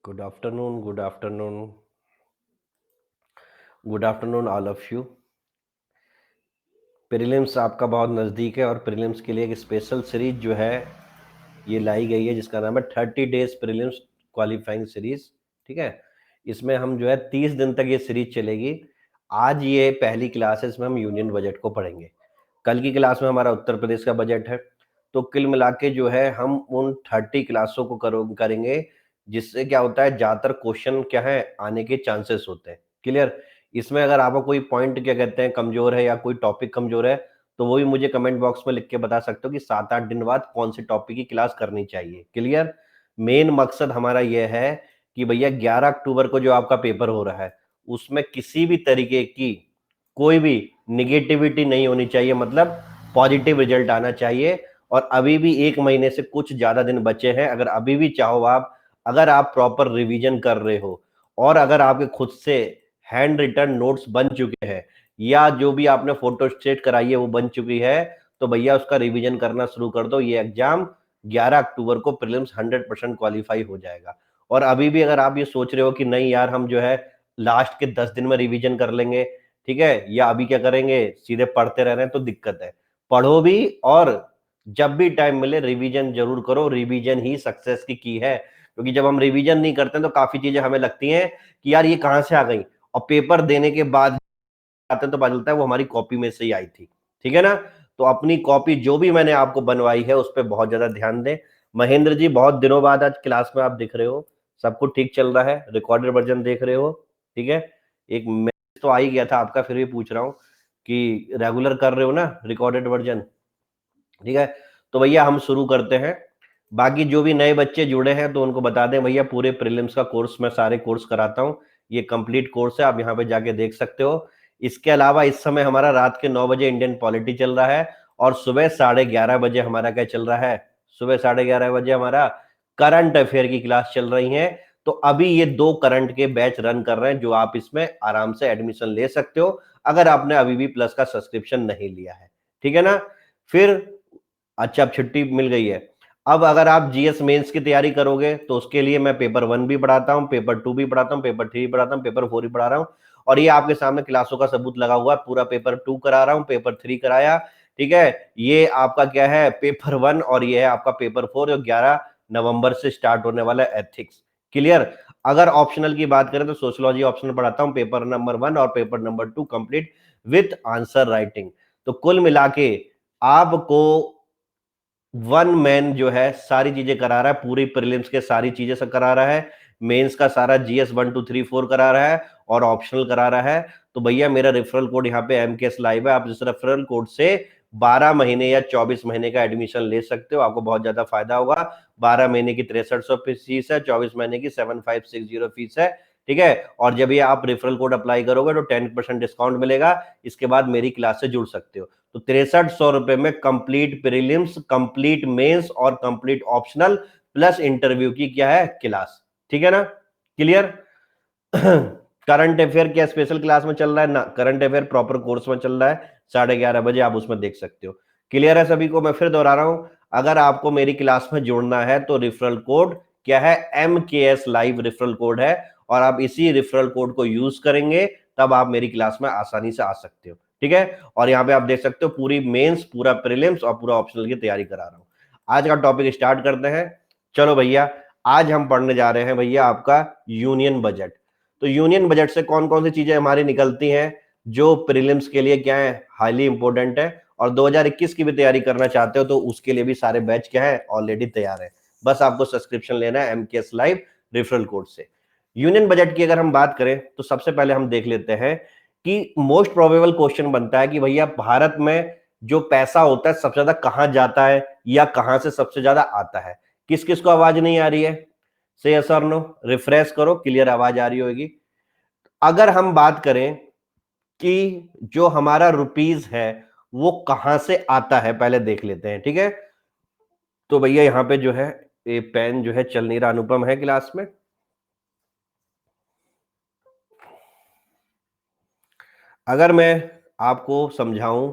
Good afternoon, good afternoon, good afternoon all of you. Prelims आपका बहुत नज़दीक है और प्रीलिम्स के लिए एक स्पेशल सीरीज जो है ये लाई गई है जिसका नाम है 30 डेज प्रीलिम्स क्वालिफाइंग सीरीज। ठीक है, इसमें हम जो है 30 दिन तक ये सीरीज चलेगी। आज ये पहली क्लास है, इसमें हम यूनियन बजट को पढ़ेंगे। कल की क्लास में हमारा उत्तर प्रदेश का बजट है। तो कुल मिला के जो है हम उन 30 क्लासों को करेंगे, जिससे क्या होता है ज़्यादातर क्वेश्चन क्या है आने के चांसेस होते हैं। क्लियर? इसमें अगर आपको कोई पॉइंट क्या कहते हैं कमजोर है या कोई टॉपिक कमजोर है तो वो भी मुझे कमेंट बॉक्स में लिख के बता सकते हो कि 7-8 दिन बाद कौन से टॉपिक की क्लास करनी चाहिए। क्लियर? मेन मकसद हमारा यह है कि भैया 11 अक्टूबर को जो आपका पेपर हो रहा है उसमें किसी भी तरीके की कोई भी निगेटिविटी नहीं होनी चाहिए, मतलब पॉजिटिव रिजल्ट आना चाहिए। और अभी भी 1 महीने से कुछ ज्यादा दिन बचे हैं। अगर अभी भी चाहो आप, अगर आप प्रॉपर रिवीजन कर रहे हो और अगर आपके खुद से हैंड रिटन नोट्स बन चुके हैं या जो भी आपने फोटो स्टेट कराई है वो बन चुकी है, तो भैया उसका रिवीजन करना शुरू कर दो। ये एग्जाम 11 अक्टूबर को प्रीलिम्स 100% क्वालिफाई हो जाएगा। और अभी भी अगर आप ये सोच रहे हो कि नहीं यार हम जो है लास्ट के 10 दिन में रिवीजन कर लेंगे, ठीक है, या अभी क्या करेंगे सीधे पढ़ते रह रहे हैं, तो दिक्कत है। पढ़ो भी और जब भी टाइम मिले रिवीजन जरूर करो। रिवीजन ही सक्सेस की है। क्योंकि जब हम रिवीजन नहीं करते तो काफी चीजें हमें लगती हैं कि यार ये कहां से आ गई, और पेपर देने के बाद आते हैं तो पता चलता है वो हमारी कॉपी में से ही आई थी। ठीक है ना? तो अपनी कॉपी जो भी मैंने आपको बनवाई है उस पर बहुत ज्यादा ध्यान दें। महेंद्र जी, बहुत दिनों बाद आज क्लास में आप दिख रहे हो, सब कुछ ठीक चल रहा है? रिकॉर्डेड वर्जन देख रहे हो? ठीक है। एक मैसेज तो आ ही गया था आपका, फिर भी पूछ रहा हूँ कि रेगुलर कर रहे हो ना रिकॉर्डेड वर्जन? ठीक है। तो भैया हम शुरू करते हैं। बाकी जो भी नए बच्चे जुड़े हैं तो उनको बता दें भैया पूरे प्रीलिम्स का कोर्स मैं सारे कोर्स कराता हूँ। ये कंप्लीट कोर्स है, आप यहाँ पे जाके देख सकते हो। इसके अलावा इस समय हमारा रात के 9 बजे इंडियन पॉलिटी चल रहा है और सुबह 11:30 बजे हमारा क्या चल रहा है? सुबह 11:30 बजे हमारा करंट अफेयर की क्लास चल रही है। तो अभी ये 2 करंट के बैच रन कर रहे हैं जो आप इसमें आराम से एडमिशन ले सकते हो अगर आपने अभी भी प्लस का सब्सक्रिप्शन नहीं लिया है। ठीक है ना? फिर अच्छा, अब छुट्टी मिल गई है। अब अगर आप जीएस मेंस की तैयारी करोगे तो उसके लिए मैं पेपर 1 भी पढ़ाता हूँ, पेपर 2 भी पढ़ाता हूँ, पेपर 3 भी पढ़ाता हूँ, पेपर 4 भी पढ़ा रहा हूँ। और ये आपके सामने क्लासों का सबूत लगा हुआ है। पूरा पेपर 2 करा रहा हूँ, पेपर 3 कराया। ठीक है, ये आपका क्या है पेपर 1 और ये है आपका पेपर 4 जो 11 नवंबर से स्टार्ट होने वाला है, एथिक्स। क्लियर? अगर ऑप्शनल की बात करें तो सोशियोलॉजी ऑप्शनल पढ़ाता हूँ, पेपर नंबर 1 और paper number 2 complete with answer writing. तो कुल मिला के आपको वन मैन जो है सारी चीजें करा रहा है, पूरी प्रीलिम्स के सारी चीजें सब करा रहा है, मेंस का सारा जीएस 1 2 3 4 करा रहा है और ऑप्शनल करा रहा है। तो भैया मेरा रेफरल कोड यहाँ पे एमकेएस लाइव है, आप इस रेफरल कोड से 12 महीने या 24 महीने का एडमिशन ले सकते हो, आपको बहुत ज्यादा फायदा होगा। 12 महीने की 6300 फीस है, 24 महीने की 7560 फीस है। ठीक है, और जब ये आप रेफरल कोड अप्लाई करोगे तो 10% डिस्काउंट मिलेगा। इसके बाद मेरी क्लास से जुड़ सकते हो। तो 6300 रुपए में कंप्लीट प्रीलिम्स, कंप्लीट मेंस और कंप्लीट ऑप्शनल प्लस इंटरव्यू की क्या है क्लास। ठीक है ना? क्लियर? करंट अफेयर क्या स्पेशल क्लास में चल रहा है ना, करंट अफेयर प्रॉपर कोर्स में चल रहा है, 11:30 बजे आप उसमें देख सकते हो। क्लियर है सभी को? मैं फिर दोहरा रहा हूं, अगर आपको मेरी क्लास में जुड़ना है तो रेफरल कोड क्या है? MKS लाइव रेफरल कोड है और आप इसी रेफरल कोड को यूज करेंगे तब आप मेरी क्लास में आसानी से आ सकते हो। ठीक है, और यहाँ पे आप देख सकते हो पूरी मेंस, पूरा प्रीलिम्स और पूरा ऑप्शनल की तैयारी करा रहा हूं। आज का टॉपिक स्टार्ट करते हैं। चलो भैया, आज हम पढ़ने जा रहे हैं भैया आपका यूनियन बजट। तो यूनियन बजट से कौन कौन सी चीजें हमारी निकलती हैं जो प्रीलिम्स के लिए क्या है हाईली इंपॉर्टेंट है, और 2021 की भी तैयारी करना चाहते हो तो उसके लिए भी सारे बैच क्या है ऑलरेडी तैयार है। बस आपको सब्सक्रिप्शन लेना है एमकेएस लाइव रेफरल कोड से। यूनियन बजट की अगर हम बात करें तो सबसे पहले हम देख लेते हैं कि मोस्ट प्रोबेबल क्वेश्चन बनता है कि भैया भारत में जो पैसा होता है सबसे ज्यादा कहां जाता है या कहां से सबसे ज्यादा आता है। किस किस को आवाज नहीं आ रही है? से यस और नो, रिफ्रेश करो, क्लियर आवाज आ रही होगी। अगर हम बात करें कि जो हमारा रुपीज है वो कहां से आता है पहले देख लेते हैं। ठीक है, तो भैया यहां पे जो है ये पेन जो है चल नहीं रहा, अनुपम है क्लास में। अगर मैं आपको समझाऊं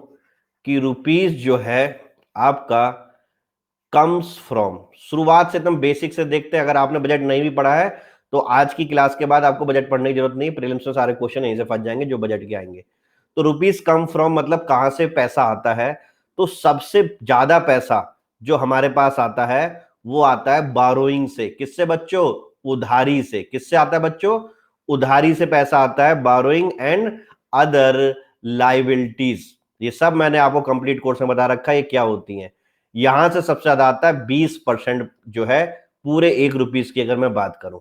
कि रुपीज जो है आपका कम्स फ्रॉम, शुरुआत से एकदम बेसिक से देखते हैं। अगर आपने बजट नहीं भी पढ़ा है तो आज की क्लास के बाद आपको बजट पढ़ने की जरूरत नहीं, प्रीलिम्स में सारे क्वेश्चन यहीं से फंस जाएंगे जो बजट के आएंगे। तो रुपीज कम फ्रॉम मतलब कहां से पैसा आता है, तो सबसे ज्यादा पैसा जो हमारे पास आता है वो आता है बारोइंग से। किससे बच्चों? उधारी से। किससे आता है बच्चों? उधारी से पैसा आता है, बारोइंग एंड अदर लाइबिलिटीज। ये सब मैंने आपको कंप्लीट कोर्स में बता रखा है ये क्या होती हैं। यहां से सबसे ज्यादा आता है 20% जो है पूरे 1 रुपीज की, अगर मैं बात करूं।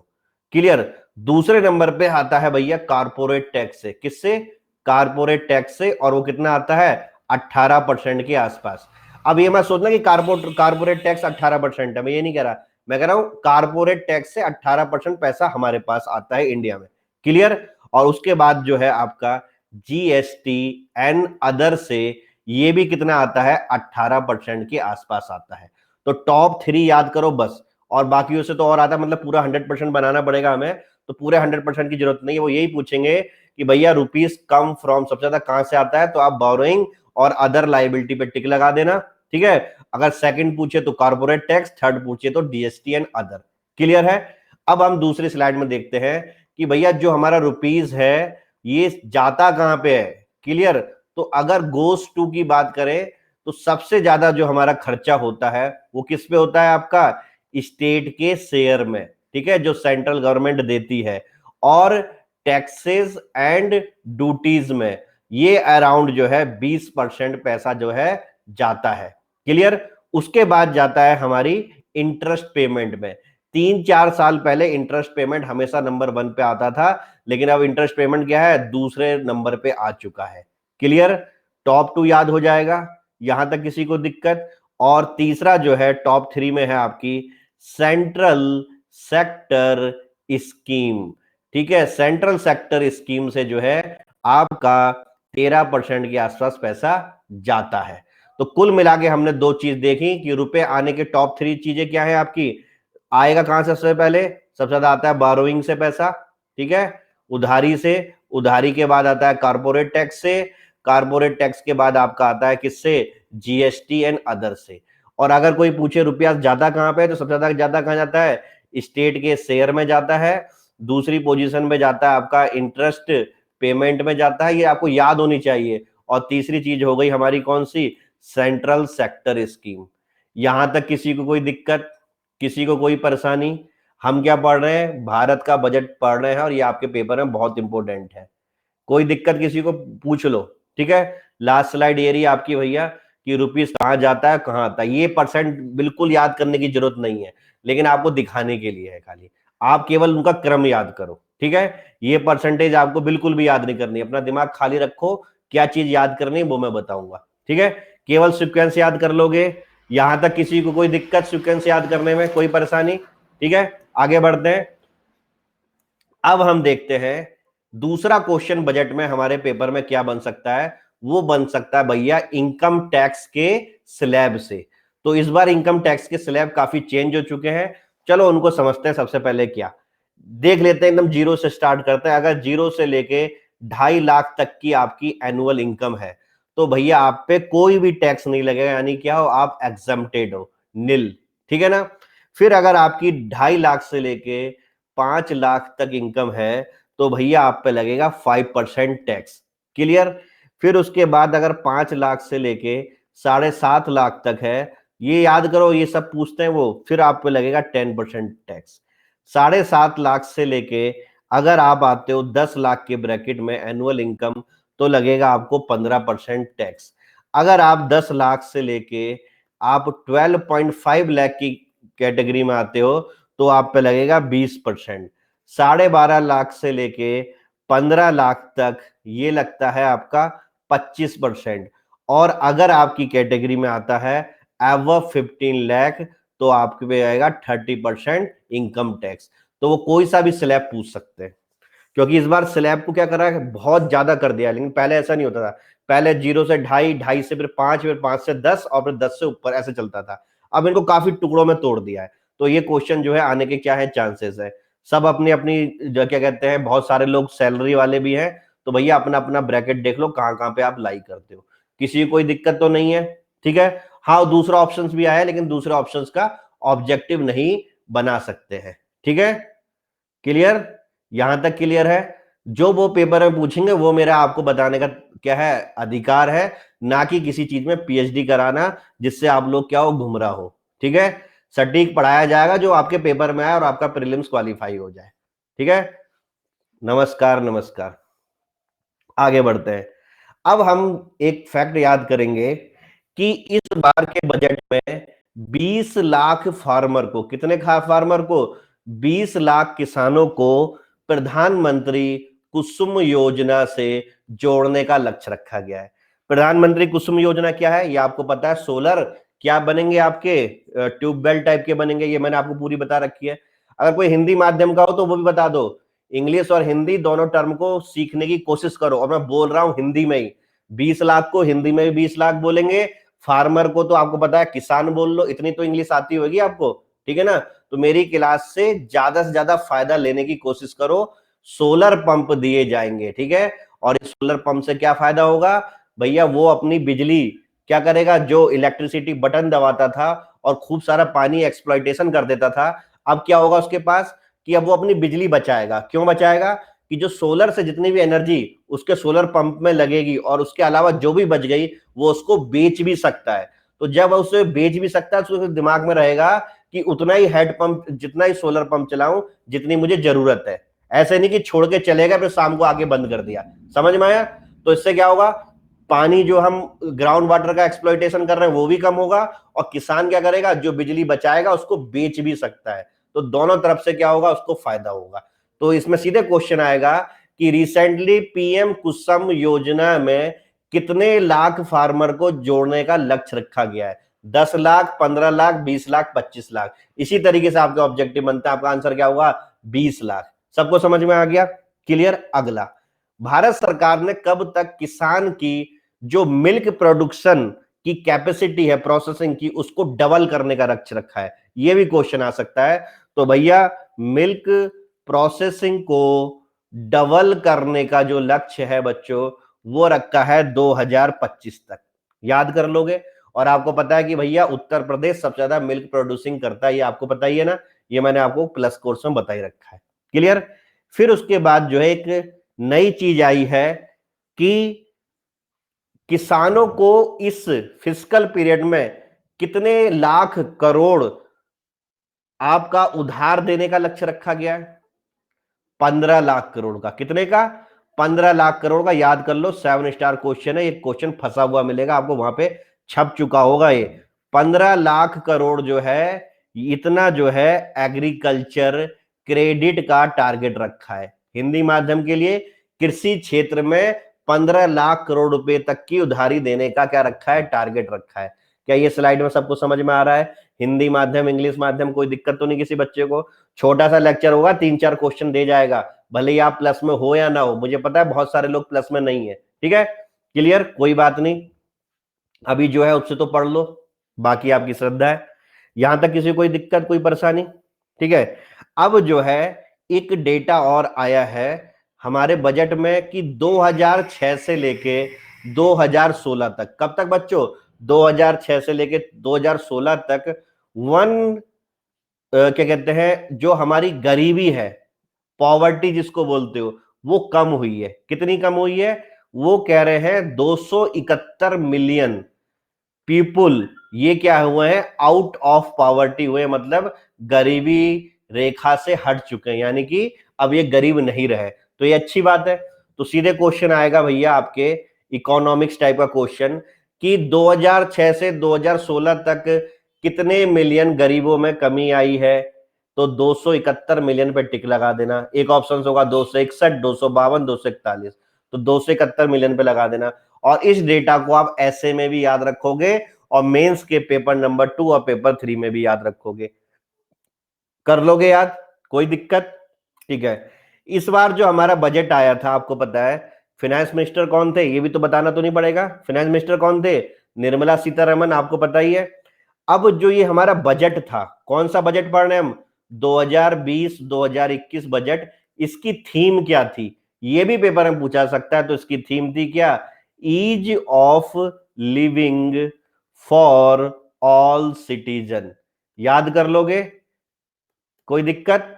क्लियर? दूसरे नंबर पे आता है भैया कारपोरेट टैक्स से। किससे? कारपोरेट टैक्स से। और वो कितना आता है? 18% के आसपास। अब ये मत सोचना कि कारपोरेट टैक्स 18% है, मैं ये नहीं कह रहा। मैं कह रहा हूं कारपोरेट टैक्स से 18% पैसा हमारे पास आता है इंडिया में। क्लियर? और उसके बाद जो है आपका जीएसटी एंड अदर से ये भी कितना आता है? 18% के आसपास आता है। तो टॉप 3 याद करो बस, और बाकियों से तो और आता है, मतलब पूरा 100% बनाना पड़ेगा हमें। तो पूरे 100% की जरूरत नहीं है, वो यही पूछेंगे कि भैया रुपीज कम फ्रॉम सबसे ज्यादा कहां से आता है, तो आप बोरोइंग और अदर लाइबिलिटी पे टिक लगा देना। ठीक है? अगर सेकंड पूछे तो कॉर्पोरेट टैक्स, थर्ड पूछे तो जीएसटी एंड अदर। क्लियर है? अब हम दूसरी स्लाइड में देखते हैं कि भैया जो हमारा रुपीज है ये जाता कहां पे है। क्लियर? तो अगर गोस टू की बात करें तो सबसे ज्यादा जो हमारा खर्चा होता है वो किस पे होता है आपका? स्टेट के शेयर में। ठीक है? जो सेंट्रल गवर्नमेंट देती है, और टैक्सेस एंड ड्यूटीज में ये अराउंड जो है 20% पैसा जो है जाता है। क्लियर? उसके बाद जाता है हमारी इंटरेस्ट पेमेंट में। 3-4 साल पहले इंटरेस्ट पेमेंट हमेशा नंबर 1 पे आता था, लेकिन अब इंटरेस्ट पेमेंट क्या है? दूसरे नंबर पे आ चुका है। क्लियर? टॉप 2 याद हो जाएगा, यहां तक किसी को दिक्कत? और तीसरा जो है टॉप 3 में है आपकी सेंट्रल सेक्टर स्कीम। ठीक है? सेंट्रल सेक्टर स्कीम से जो है आपका 13% के आसपास पैसा जाता है। तो कुल मिला के हमने 2 चीज देखी कि रुपए आने के टॉप 3 चीजें क्या है आपकी। आएगा कहां से सबसे पहले? सबसे ज्यादा आता है बारोइंग से पैसा। ठीक है? उधारी से। उधारी के बाद आता है कारपोरेट टैक्स से। कारपोरेट टैक्स के बाद आपका आता है किससे? जीएसटी एंड अदर से। और अगर कोई पूछे रुपया ज्यादा कहां पे है, तो सबसे ज्यादा कहां जाता है? स्टेट के शेयर में जाता है। दूसरी पोजीशन में जाता है आपका इंटरेस्ट पेमेंट में जाता है, ये आपको याद होनी चाहिए। और तीसरी चीज हो गई हमारी कौन सी? Central sector scheme. यहां तक किसी को कोई दिक्कत, किसी को कोई परेशानी? हम क्या पढ़ रहे हैं? भारत का बजट पढ़ रहे हैं, और ये आपके पेपर में बहुत इंपॉर्टेंट है। कोई दिक्कत किसी को पूछ लो। ठीक है? लास्ट स्लाइड ये रही आपकी भैया कि रुपीस कहां जाता है कहां आता है। ये परसेंट बिल्कुल याद करने की जरूरत नहीं है, लेकिन आपको दिखाने के लिए है खाली। आप केवल उनका क्रम याद करो। ठीक है? ये परसेंटेज आपको बिल्कुल भी याद नहीं करनी, अपना दिमाग खाली रखो। क्या चीज याद करनी है वो मैं बताऊंगा। ठीक है? केवल सीक्वेंस याद कर लोगे। यहां तक किसी को कोई दिक्कत सीक्वेंस याद करने में, कोई परेशानी? ठीक है? आगे बढ़ते हैं। अब हम देखते हैं दूसरा क्वेश्चन बजट में हमारे पेपर में क्या बन सकता है। वो बन सकता है भैया इनकम टैक्स के स्लैब से। तो इस बार इनकम टैक्स के स्लैब काफी चेंज हो चुके हैं। चलो उनको समझते हैं। सबसे पहले क्या देख लेते हैं, एकदम जीरो से स्टार्ट करते हैं। अगर जीरो से लेके 2.5 लाख तक की आपकी एनुअल इनकम है, तो भैया आप पे कोई भी टैक्स नहीं लगेगा, यानी क्या हो? आप एग्जम्प्टेड हो, निल। ठीक है ना? फिर अगर आपकी 2.5 लाख से लेके 5 लाख तक इनकम है, तो भैया आप पे लगेगा 5% टैक्स। क्लियर? फिर उसके बाद अगर 5 लाख से लेके 7.5 लाख तक है, ये याद करो, ये सब पूछते हैं वो, फिर आप पे लगेगा 10% टैक्स। 7.5 लाख से लेके अगर आप आते हो 10 लाख के ब्रैकेट में एनुअल इनकम, तो लगेगा आपको 15% टैक्स। अगर आप 10 लाख से लेके आप 12.5 लाख की कैटेगरी में आते हो, तो आप पे लगेगा 20%। 12.5 लाख से लेके 15 लाख तक ये लगता है आपका 25%। और अगर आपकी कैटेगरी में आता है एवव 15 लाख, तो आपके पे आएगा 30% इनकम टैक्स। तो वो कोई सा भी स्लैब पूछ सकते हैं, क्योंकि इस बार स्लैब को क्या करा है, बहुत ज्यादा कर दिया। लेकिन पहले ऐसा नहीं होता था। पहले 0 से 2.5, 2.5 से फिर 5, फिर 5 से 10, और फिर 10 से ऊपर ऐसे चलता था। अब इनको काफी टुकड़ों में तोड़ दिया है। तो ये क्वेश्चन जो है आने के क्या है चांसेस है। सब अपनी अपनी जो क्या कहते हैं, बहुत सारे लोग सैलरी वाले भी हैं। तो भैया अपना अपना ब्रैकेट देख लो कहां कहां पे आप लाई करते हो। किसी को कोई दिक्कत तो नहीं है? ठीक है? हाँ, दूसरा ऑप्शन भी आया है, लेकिन दूसरे ऑप्शन का ऑब्जेक्टिव नहीं बना सकते हैं। ठीक है? क्लियर? यहां तक क्लियर है? जो वो पेपर में पूछेंगे वो मेरा आपको बताने का क्या है, अधिकार है, ना कि किसी चीज में पीएचडी कराना जिससे आप लोग क्या हो, गुमराह हो। ठीक है? सटीक पढ़ाया जाएगा जो आपके पेपर में आए और आपका प्रीलिम्स क्वालिफाई हो जाए। ठीक है? नमस्कार नमस्कार। आगे बढ़ते हैं। अब हम एक फैक्ट याद करेंगे कि इस बार के बजट में 20 लाख फार्मर को, कितने फार्मर को, 20 लाख किसानों को प्रधानमंत्री कुसुम योजना से जोड़ने का लक्ष्य रखा गया है। प्रधानमंत्री कुसुम योजना क्या है? ये आपको पता है, सोलर क्या बनेंगे आपके, ट्यूबवेल टाइप के बनेंगे, ये मैंने आपको पूरी बता रखी है। अगर कोई हिंदी माध्यम का हो तो वो भी बता दो। इंग्लिश और हिंदी दोनों टर्म को सीखने की कोशिश करो, और मैं बोल रहा हूं हिंदी में ही। 20 लाख को हिंदी में भी 20 लाख बोलेंगे, फार्मर को तो आपको पता है किसान बोल लो, इतनी तो इंग्लिश आती होगी आपको। ठीक है ना? तो मेरी क्लास से ज्यादा फायदा लेने की कोशिश करो। सोलर पंप दिए जाएंगे, ठीक है? और इस सोलर पंप से क्या फायदा होगा भैया? वो अपनी बिजली क्या करेगा, जो इलेक्ट्रिसिटी बटन दबाता था और खूब सारा पानी एक्सप्लॉइटेशन कर देता था, अब क्या होगा उसके पास कि अब वो अपनी बिजली बचाएगा। क्यों बचाएगा? कि जो सोलर से जितनी भी एनर्जी उसके सोलर पंप में लगेगी और उसके अलावा जो भी बच गई वो उसको बेच भी सकता है। तो जब उसे बेच भी सकता है तो उसके दिमाग में रहेगा कि उतना ही हेड पंप, जितना ही सोलर पंप चलाऊं जितनी मुझे जरूरत है। ऐसे नहीं कि छोड़ के चलेगा फिर शाम को आके बंद कर दिया। समझ में आया? तो इससे क्या होगा, पानी जो हम ग्राउंड वाटर का एक्सप्लॉइटेशन कर रहे हैं वो भी कम होगा, और किसान क्या करेगा, जो बिजली बचाएगा उसको बेच भी सकता है। तो दोनों तरफ से क्या होगा, उसको फायदा होगा। तो इसमें सीधे क्वेश्चन आएगा कि रिसेंटली पीएम कुसुम योजना में कितने लाख फार्मर को जोड़ने का लक्ष्य रखा गया है? 10 लाख, 15 लाख, 20 लाख, 25 लाख। इसी तरीके से आपका ऑब्जेक्टिव बनता है। आपका आंसर क्या होगा? 20 लाख। सबको समझ में आ गया? क्लियर? अगला, भारत सरकार ने कब तक किसान की जो मिल्क प्रोडक्शन की कैपेसिटी है प्रोसेसिंग की, उसको डबल करने का लक्ष्य रखा है? यह भी क्वेश्चन आ सकता है। तो भैया मिल्क प्रोसेसिंग को डबल करने का जो लक्ष्य है बच्चों, वो रखा है 2025 तक। याद कर लोगे? और आपको पता है कि भैया उत्तर प्रदेश सबसे ज्यादा मिल्क प्रोड्यूसिंग करता है, ये आपको पता ही है ना, ये मैंने आपको प्लस कोर्स में बता ही रखा है। क्लियर? फिर उसके बाद जो है एक नई चीज आई है कि किसानों को इस फिस्कल पीरियड में कितने लाख करोड़ आपका उधार देने का लक्ष्य रखा गया है? 15 लाख करोड़ का। कितने का? 15 लाख करोड़ का। याद कर लो, 7 स्टार क्वेश्चन है, एक क्वेश्चन फंसा हुआ मिलेगा आपको, वहां पे छप चुका होगा ये। 15 लाख करोड़ जो है, इतना जो है एग्रीकल्चर क्रेडिट का टारगेट रखा है हिंदी माध्यम के लिए। कृषि क्षेत्र में 15 लाख करोड़ रुपए तक की उधारी देने का क्या रखा है, टारगेट रखा है। क्या ये स्लाइड में सबको समझ में आ रहा है? हिंदी माध्यम, इंग्लिश माध्यम, कोई दिक्कत तो नहीं किसी बच्चे को? छोटा सा लेक्चर होगा, 3-4 क्वेश्चन दे जाएगा, भले ही आप प्लस में हो या ना हो। मुझे पता है बहुत सारे लोग प्लस में नहीं है। ठीक है? क्लियर? कोई बात नहीं, अभी जो है उससे तो पढ़ लो, बाकी आपकी श्रद्धा है। यहां तक किसी कोई दिक्कत, कोई परेशानी? ठीक है? अब जो है एक डेटा और आया है हमारे बजट में कि 2006 से लेके 2016 तक, कब तक बच्चों? 2006 से लेके 2016 तक वन क्या कहते हैं, जो हमारी गरीबी है, पॉवर्टी जिसको बोलते हो, वो कम हुई है। कितनी कम हुई है? वो कह रहे हैं 271 मिलियन पीपुल ये क्या हुए हैं, आउट ऑफ पॉवर्टी हुए, मतलब गरीबी रेखा से हट चुके हैं, यानी कि अब ये गरीब नहीं रहे। तो ये अच्छी बात है। तो सीधे क्वेश्चन आएगा भैया आपके इकोनॉमिक्स टाइप का क्वेश्चन कि 2006 से 2016 तक कितने मिलियन गरीबों में कमी आई है? तो 271 मिलियन पे टिक लगा देना। एक ऑप्शन होगा 261, 252, 241, तो 271 मिलियन पे लगा देना। और इस डेटा को आप ऐसे में भी याद रखोगे और मेंस के पेपर नंबर 2 और पेपर 3 में भी याद रखोगे। कर लोगे याद? कोई दिक्कत? ठीक है। इस बार जो हमारा बजट आया था, आपको पता है फाइनेंस मिनिस्टर कौन थे? ये भी तो बताना तो नहीं पड़ेगा। फाइनेंस मिनिस्टर कौन थे? निर्मला सीतारमण, आपको पता ही है। अब जो ये हमारा बजट था, कौन सा बजट पढ़ रहे हैं हम? 2020-2021 बजट। इसकी थीम क्या थी? ये भी पेपर में पूछा सकता है। तो इसकी थीम थी क्या? Ease of living for all citizen. याद कर लोगे? कोई दिक्कत?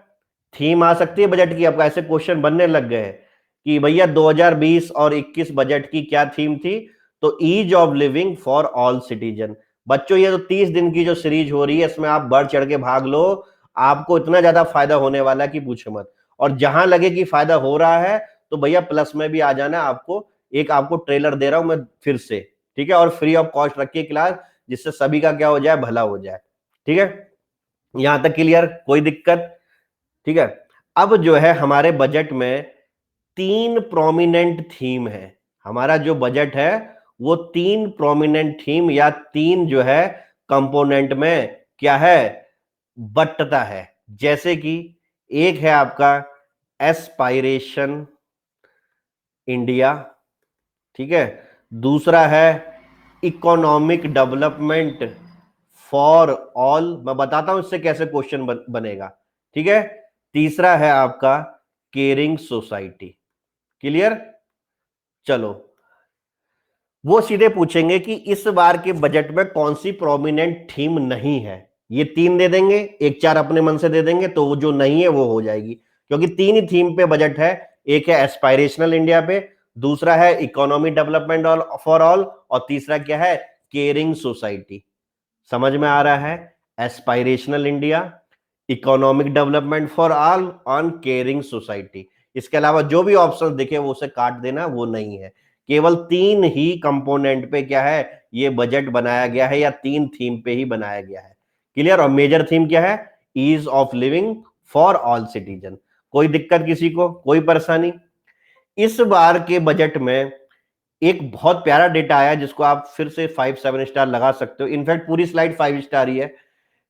थीम आ सकती है बजट की, आपका ऐसे क्वेश्चन बनने लग गए हैं कि भैया 2020 और 21 बजट की क्या थीम थी, तो ease of living for all citizen. बच्चों ये तो 30 दिन की जो सीरीज हो रही है इसमें आप बढ़ चढ़ के भाग लो, आपको इतना ज्यादा फायदा होने वाला है कि पूछो मत। और जहां लगे कि फायदा हो रहा है तो भैया प्लस में भी आ जाना, आपको एक आपको ट्रेलर दे रहा हूं मैं फिर से, ठीक है, और फ्री ऑफ कॉस्ट रखिए क्लास, जिससे सभी का क्या हो जाए, भला हो जाए। ठीक है, यहां तक क्लियर, कोई दिक्कत? ठीक है, अब जो है हमारे बजट में 3 प्रोमिनेंट थीम है। हमारा जो बजट है वो 3 प्रोमिनेंट थीम या 3 जो है कंपोनेंट में क्या है, बंटता है। जैसे कि एक है आपका एस्पायरेशन इंडिया, ठीक है, दूसरा है इकोनॉमिक डेवलपमेंट फॉर ऑल, मैं बताता हूं इससे कैसे क्वेश्चन बनेगा, ठीक है, तीसरा है आपका केयरिंग सोसाइटी। क्लियर? चलो, वो सीधे पूछेंगे कि इस बार के बजट में कौन सी प्रोमिनेंट थीम नहीं है, ये 3 दे देंगे, एक 4 अपने मन से दे देंगे, तो वो जो नहीं है वो हो जाएगी, क्योंकि 3 ही थीम पे बजट है। एक है एस्पायरेशनल इंडिया पे, दूसरा है इकोनॉमिक डेवलपमेंट फॉर ऑल, और तीसरा क्या है, केयरिंग सोसाइटी। समझ में आ रहा है? Aspirational India, economic development for all, on caring society. इसके अलावा जो भी ऑप्शन दिखे वो उसे काट देना, वो नहीं है। केवल 3 ही कंपोनेंट पे क्या है, ये बजट बनाया गया है, या 3 थीम पे ही बनाया गया है। क्लियर? और मेजर थीम क्या है, ease of living for all citizen. कोई दिक्कत किसी को, कोई परेशानी? इस बार के बजट में एक बहुत प्यारा डेटा आया जिसको आप फिर से 5-7 स्टार लगा सकते हो, इनफैक्ट पूरी स्लाइड 5 स्टार ही है,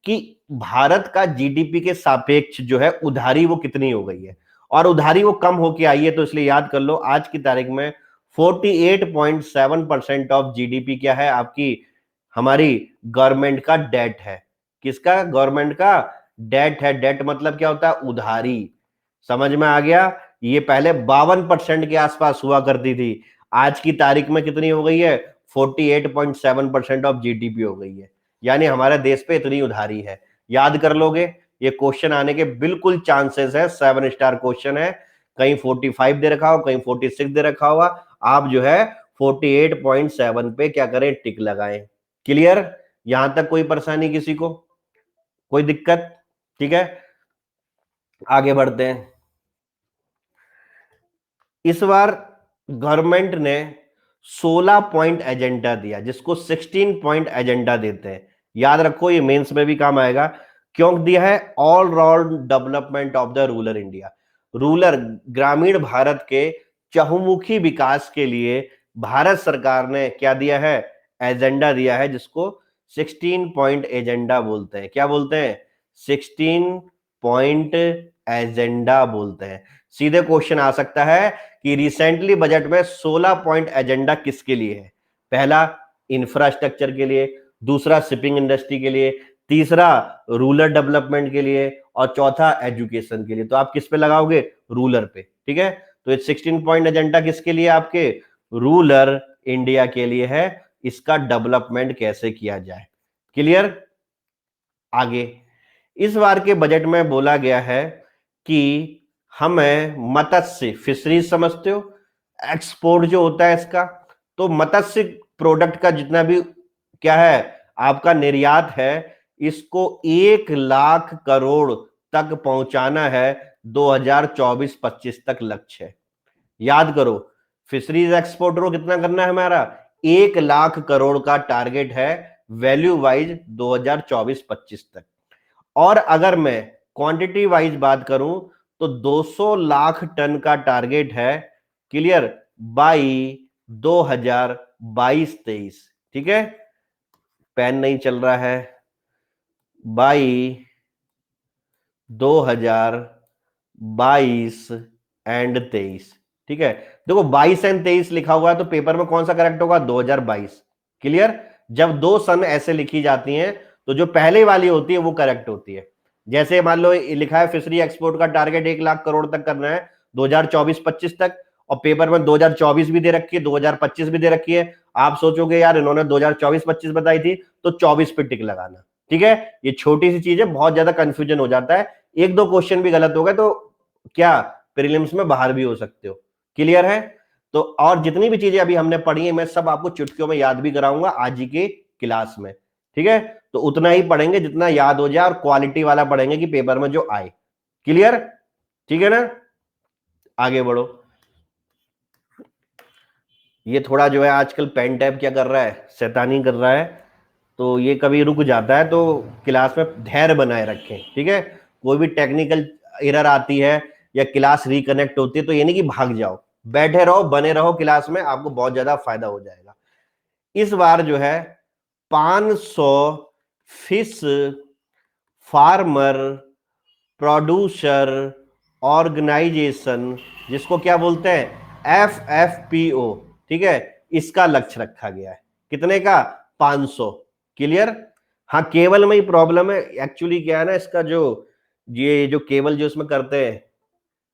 कि भारत का जीडीपी के सापेक्ष जो है उधारी वो कितनी हो गई है, और उधारी वो कम होके आई है, तो इसलिए याद कर लो आज की तारीख में 48.7% ऑफ जीडीपी क्या है आपकी, हमारी गवर्नमेंट का डेट है। किसका? गवर्नमेंट का डेट है। डेट मतलब क्या होता है, उधारी। समझ में आ गया? ये पहले 52% के आसपास हुआ करती थी, आज की तारीख में कितनी हो गई है, 48.7% ऑफ जीडीपी हो गई है। यानी हमारे देश पे इतनी उधारी है। याद कर लोगे, ये क्वेश्चन आने के बिल्कुल चांसेस है, 7 स्टार क्वेश्चन है, कहीं 45 दे रखा हो, कहीं 46 दे रखा होगा, आप जो है 48.7 पे क्या करें, टिक लगाएं। क्लियर? यहां तक कोई परेशानी किसी को, कोई दिक्कत? ठीक है, आगे बढ़ते हैं। इस बार गवर्नमेंट ने 16 पॉइंट एजेंडा दिया, जिसको 16 पॉइंट एजेंडा देते हैं। याद रखो, ये मेंस में भी काम आएगा। क्यों दिया है? All round development of the rural India, rural ग्रामीण भारत के चहुमुखी विकास के लिए भारत सरकार ने क्या दिया है, एजेंडा दिया है, जिसको 16 पॉइंट एजेंडा बोलते हैं। क्या बोलते हैं? 16 पॉइंट एजेंडा बोलते हैं। सीधे क्वेश्चन आ सकता है कि रिसेंटली बजट में 16 पॉइंट एजेंडा किसके लिए है? पहला इंफ्रास्ट्रक्चर के लिए, दूसरा शिपिंग इंडस्ट्री के लिए, तीसरा रूरल डेवलपमेंट के लिए, और चौथा एजुकेशन के लिए। तो आप किस पे लगाओगे? रूरल पे। ठीक है, तो ये 16 पॉइंट एजेंडा किसके लिए? आपके रूरल इंडिया के लिए है, इसका डेवलपमेंट कैसे किया जाए। क्लियर? आगे इस बार के बजट में बोला गया है कि हमें मत्स्य फिशरीज, समझते हो, एक्सपोर्ट जो होता है इसका, तो मत्स्य प्रोडक्ट का जितना भी क्या है आपका निर्यात है, इसको 1 लाख करोड़ तक पहुंचाना है, 2024-25 तक लक्ष्य है। याद करो, फिशरीज एक्सपोर्ट को कितना करना है हमारा, 1 लाख करोड़ का टारगेट है वैल्यू वाइज 2024-25 तक। और अगर मैं क्वांटिटी वाइज बात करूं तो 200 लाख टन का टारगेट है। क्लियर? बाई 2022-23। ठीक है, पेन नहीं चल रहा है, बाई 2022 एंड 23। ठीक है, देखो 22 एंड 23 लिखा हुआ है, तो पेपर में कौन सा करेक्ट होगा, 2022। क्लियर? जब दो सन ऐसे लिखी जाती हैं तो जो पहले वाली होती है वो करेक्ट होती है। जैसे मान लो लिखा है फिशरी एक्सपोर्ट का टारगेट 1 लाख करोड़ तक करना है 2024-25 तक, और पेपर में 2024 भी दे रखी है, 2025 भी दे रखी है। आप सोचोगे यार इन्होंने 2024-25 बताई थी, तो 24 पे टिक लगाना। ठीक है, ये छोटी सी चीज है, बहुत ज्यादा कंफ्यूजन हो जाता है, एक दो क्वेश्चन भी गलत हो गए तो क्या प्रीलिम्स में बाहर भी हो सकते हो। क्लियर है? तो और जितनी भी चीजें अभी हमने पढ़ी है मैं सब आपको चुटकियों में याद भी कराऊंगा आज ही के क्लास में, ठीक है? तो उतना ही पढ़ेंगे जितना याद हो जाए और क्वालिटी वाला पढ़ेंगे कि पेपर में जो आए। क्लियर? ठीक है ना? आगे बढ़ो। ये थोड़ा जो है आजकल पेन टैब क्या कर रहा है, शैतानी कर रहा है, तो ये कभी रुक जाता है, तो क्लास में धैर्य बनाए रखें, ठीक है? कोई भी टेक्निकल एरर आती है या क्लास रिकनेक्ट होती है तो ये नहीं कि भाग जाओ, बैठे रहो, बने रहो क्लास में, आपको बहुत ज्यादा फायदा हो जाएगा। इस बार जो है 500 फिश फार्मर प्रोड्यूसर ऑर्गेनाइजेशन, जिसको क्या बोलते हैं, FFPO, ठीक है, इसका लक्ष्य रखा गया है। कितने का? 500। क्लियर? हाँ, केबल में ही प्रॉब्लम है एक्चुअली। क्या है ना, इसका जो ये जो केबल जो इसमें करते हैं,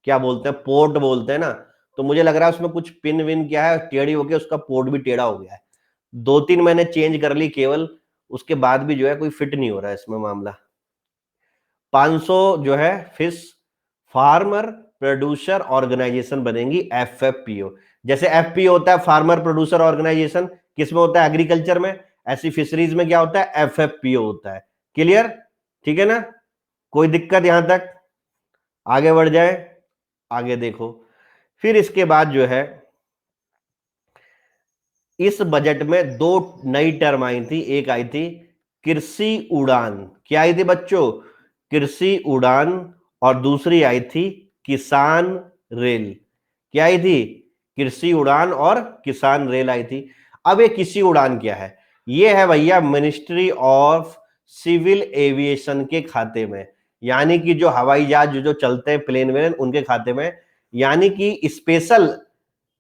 क्या बोलते हैं, पोर्ट बोलते हैं ना, तो मुझे लग रहा है उसमें कुछ पिन विन क्या है टेढ़ी हो गई, उसका पोर्ट भी टेढ़ा हो गया है। 2-3 मैंने चेंज कर ली केबल, उसके बाद भी जो है कोई फिट नहीं हो रहा है इसमें मामला। 500 जो है फिश फार्मर प्रोड्यूसर ऑर्गेनाइजेशन बनेंगी FFPO। जैसे FPO होता है फार्मर प्रोड्यूसर ऑर्गेनाइजेशन, किसमें होता है, एग्रीकल्चर में। ऐसी फिशरीज में क्या होता है, FFPO होता है। क्लियर? ठीक है ना? कोई दिक्कत यहां तक? आगे बढ़ जाए, आगे देखो। फिर इसके बाद जो है इस बजट में दो नई टर्म आई थी। एक आई थी कृषि उड़ान। क्या आई थी बच्चों? कृषि उड़ान। और दूसरी आई थी किसान रेल। क्या आई थी? कृषि उड़ान और किसान रेल आई थी। अब ये कृषि उड़ान क्या है? ये है भैया मिनिस्ट्री ऑफ सिविल एविएशन के खाते में, यानी कि जो हवाई जहाज जो चलते हैं प्लेन वेन उनके खाते में, यानी कि स्पेशल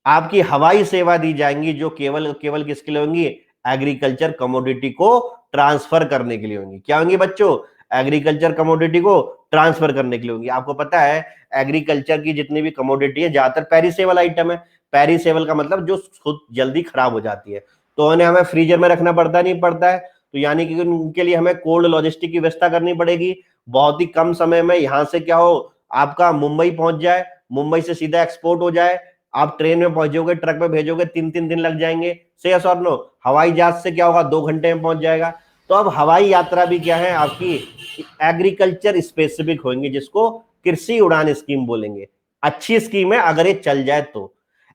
आपकी हवाई सेवा दी जाएंगी जो केवल केवल किसके लिए होंगी, एग्रीकल्चर कमोडिटी को ट्रांसफर करने के लिए होंगी। क्या होंगी बच्चों? एग्रीकल्चर कमोडिटी को ट्रांसफर करने के लिए होंगी। आपको पता है एग्रीकल्चर की जितनी भी कमोडिटी है ज्यादातर पेरिसेबल आइटम है। पेरिसेबल का मतलब जो खुद जल्दी खराब हो जाती है, तो उन्हें हमें फ्रीजर में रखना पड़ता नहीं पड़ता है, तो यानी कि उनके लिए हमें कोल्ड लॉजिस्टिक की व्यवस्था करनी पड़ेगी। बहुत ही कम समय में यहां से क्या हो, आपका मुंबई पहुंच जाए, मुंबई से सीधा एक्सपोर्ट हो जाए, आप ट्रेन में पहुंचोगे, ट्रक में भेजोगे, 3-3 दिन लग जाएंगे। से यस और नो? हवाई जहाज से क्या होगा, 2 घंटे में पहुंच जाएगा। तो अब हवाई यात्रा भी क्या है आपकी एग्रीकल्चर स्पेसिफिक होंगी, जिसको कृषि उड़ान स्कीम बोलेंगे। अच्छी स्कीम है अगर ये चल जाए तो।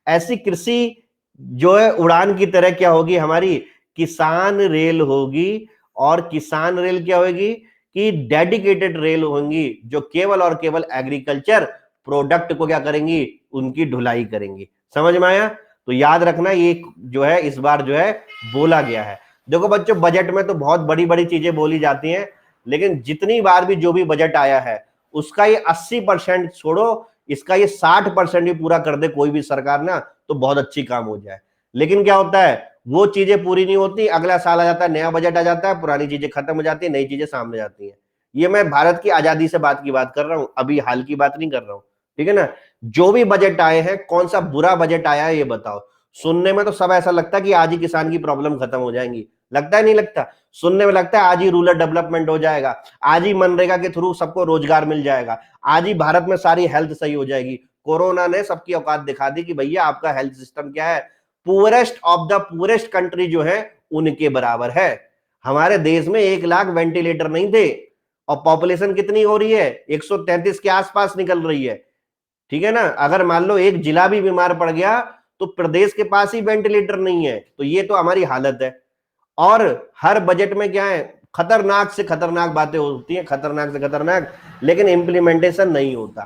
ऐसी कृषि जो है उड़ान की तरह क्या होगी हमारी, किसान रेल होगी। और किसान रेल क्या होगी कि डेडिकेटेड रेल होंगी जो केवल और केवल एग्रीकल्चर प्रोडक्ट को क्या करेंगी, उनकी ढुलाई करेंगी। समझ में आया? तो याद रखना ये जो है इस बार जो है बोला गया है। देखो बच्चों, बजट में तो बहुत बड़ी बड़ी चीजें बोली जाती हैं, लेकिन जितनी बार भी जो भी बजट आया है उसका ये 80% छोड़ो, इसका ये 60% भी पूरा कर दे कोई भी सरकार ना, तो बहुत अच्छी काम हो जाए। लेकिन क्या होता है, वो चीजें पूरी नहीं होती, अगला साल आ जाता है, नया बजट आ जाता है, पुरानी चीजें खत्म हो जाती है, नई चीजें सामने जाती हैं। ये मैं भारत की आजादी से बात की बात कर रहा हूं, अभी हाल की बात नहीं कर रहा हूं। ठीक है ना? जो भी बजट आए हैं, कौन सा बुरा बजट आया है ये बताओ। सुनने में तो सब ऐसा लगता है कि आज ही किसान की प्रॉब्लम खत्म हो जाएंगी, लगता है नहीं लगता? सुनने में लगता है आज ही रूरल डेवलपमेंट हो जाएगा, आज ही मनरेगा के थ्रू सबको रोजगार मिल जाएगा, आज ही भारत में सारी हेल्थ सही हो जाएगी। कोरोना ने सबकी औकात दिखा दी कि भैया आपका हेल्थ सिस्टम क्या है, poorest of the poorest country जो है उनके बराबर है। हमारे देश में 1 लाख वेंटिलेटर नहीं थे, और पॉपुलेशन कितनी हो रही है, 133 के आसपास निकल रही है। ठीक है ना? अगर मान लो एक जिला भी बीमार पड़ गया तो प्रदेश के पास ही वेंटिलेटर नहीं है, तो ये तो हमारी हालत है। और हर बजट में क्या है, खतरनाक से खतरनाक बातें होती हैं, खतरनाक से खतरनाक, लेकिन इंप्लीमेंटेशन नहीं होता।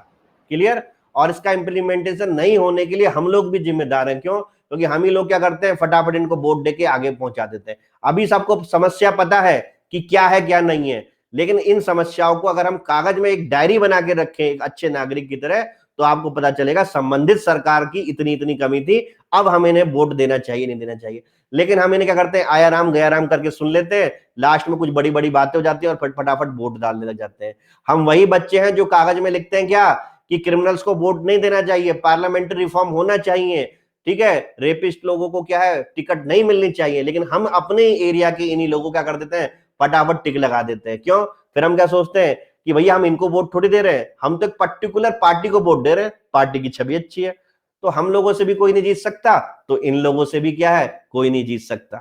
क्लियर? और इसका इंप्लीमेंटेशन नहीं होने के लिए हम लोग भी जिम्मेदार हैं। क्यों? क्योंकि हम ही लोग क्या करते हैं, फटाफट इनको वोट देके आगे पहुंचा देते हैं। अभी सबको समस्या पता है कि क्या है क्या नहीं है, लेकिन इन समस्याओं को अगर हम कागज में एक डायरी बना के रखें एक अच्छे नागरिक की तरह, तो आपको पता चलेगा संबंधित सरकार की इतनी इतनी कमी थी, अब हम इन्हें वोट देना चाहिए नहीं देना चाहिए। लेकिन हम इन्हें क्या करते हैं, आया राम गया राम करके सुन लेते हैं, लास्ट में कुछ बड़ी बड़ी बातें हो जाती है और फटाफट वोट डालने लग जाते हैं। हम वही बच्चे हैं जो कागज में लिखते हैं क्या, कि क्रिमिनल्स को वोट नहीं देना चाहिए, पार्लियामेंट्री रिफॉर्म होना चाहिए, ठीक है, रेपिस्ट लोगों को क्या है टिकट नहीं मिलनी चाहिए, लेकिन हम अपने एरिया के इन्हीं लोगों क्या कर देते हैं, फटाफट टिक लगा देते हैं। क्यों? फिर हम क्या सोचते हैं कि भैया हम इनको वोट थोड़ी दे रहे हैं, हम तो एक पर्टिकुलर पार्टी को वोट दे रहे हैं, पार्टी की छवि अच्छी है, तो हम लोगों से भी कोई नहीं जीत सकता, तो इन लोगों से भी क्या है, कोई नहीं जीत सकता।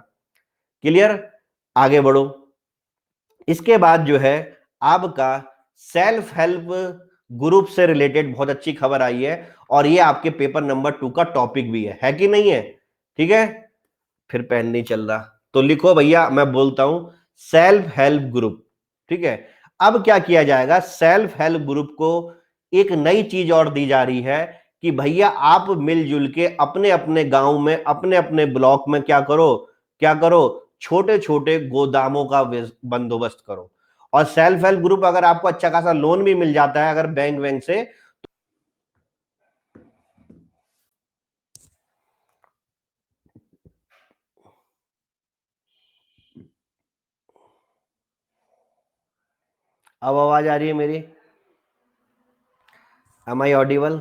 क्लियर? आगे बढ़ो। इसके बाद जो है आपका सेल्फ हेल्प ग्रुप से रिलेटेड बहुत अच्छी खबर आई है, और ये आपके पेपर नंबर 2 का टॉपिक भी है कि नहीं है? ठीक है, फिर पेन नहीं चल रहा तो लिखो भैया, मैं बोलता हूं सेल्फ हेल्प ग्रुप। ठीक है, अब क्या किया जाएगा, सेल्फ हेल्प ग्रुप को एक नई चीज और दी जा रही है कि भैया आप मिलजुल के अपने अपने गांव में, अपने अपने ब्लॉक में क्या करो, क्या करो, छोटे छोटे गोदामों का बंदोबस्त करो। और सेल्फ हेल्प ग्रुप अगर आपको अच्छा खासा लोन भी मिल जाता है अगर बैंक बैंक से, अब आवाज आ रही है मेरी? Am I audible?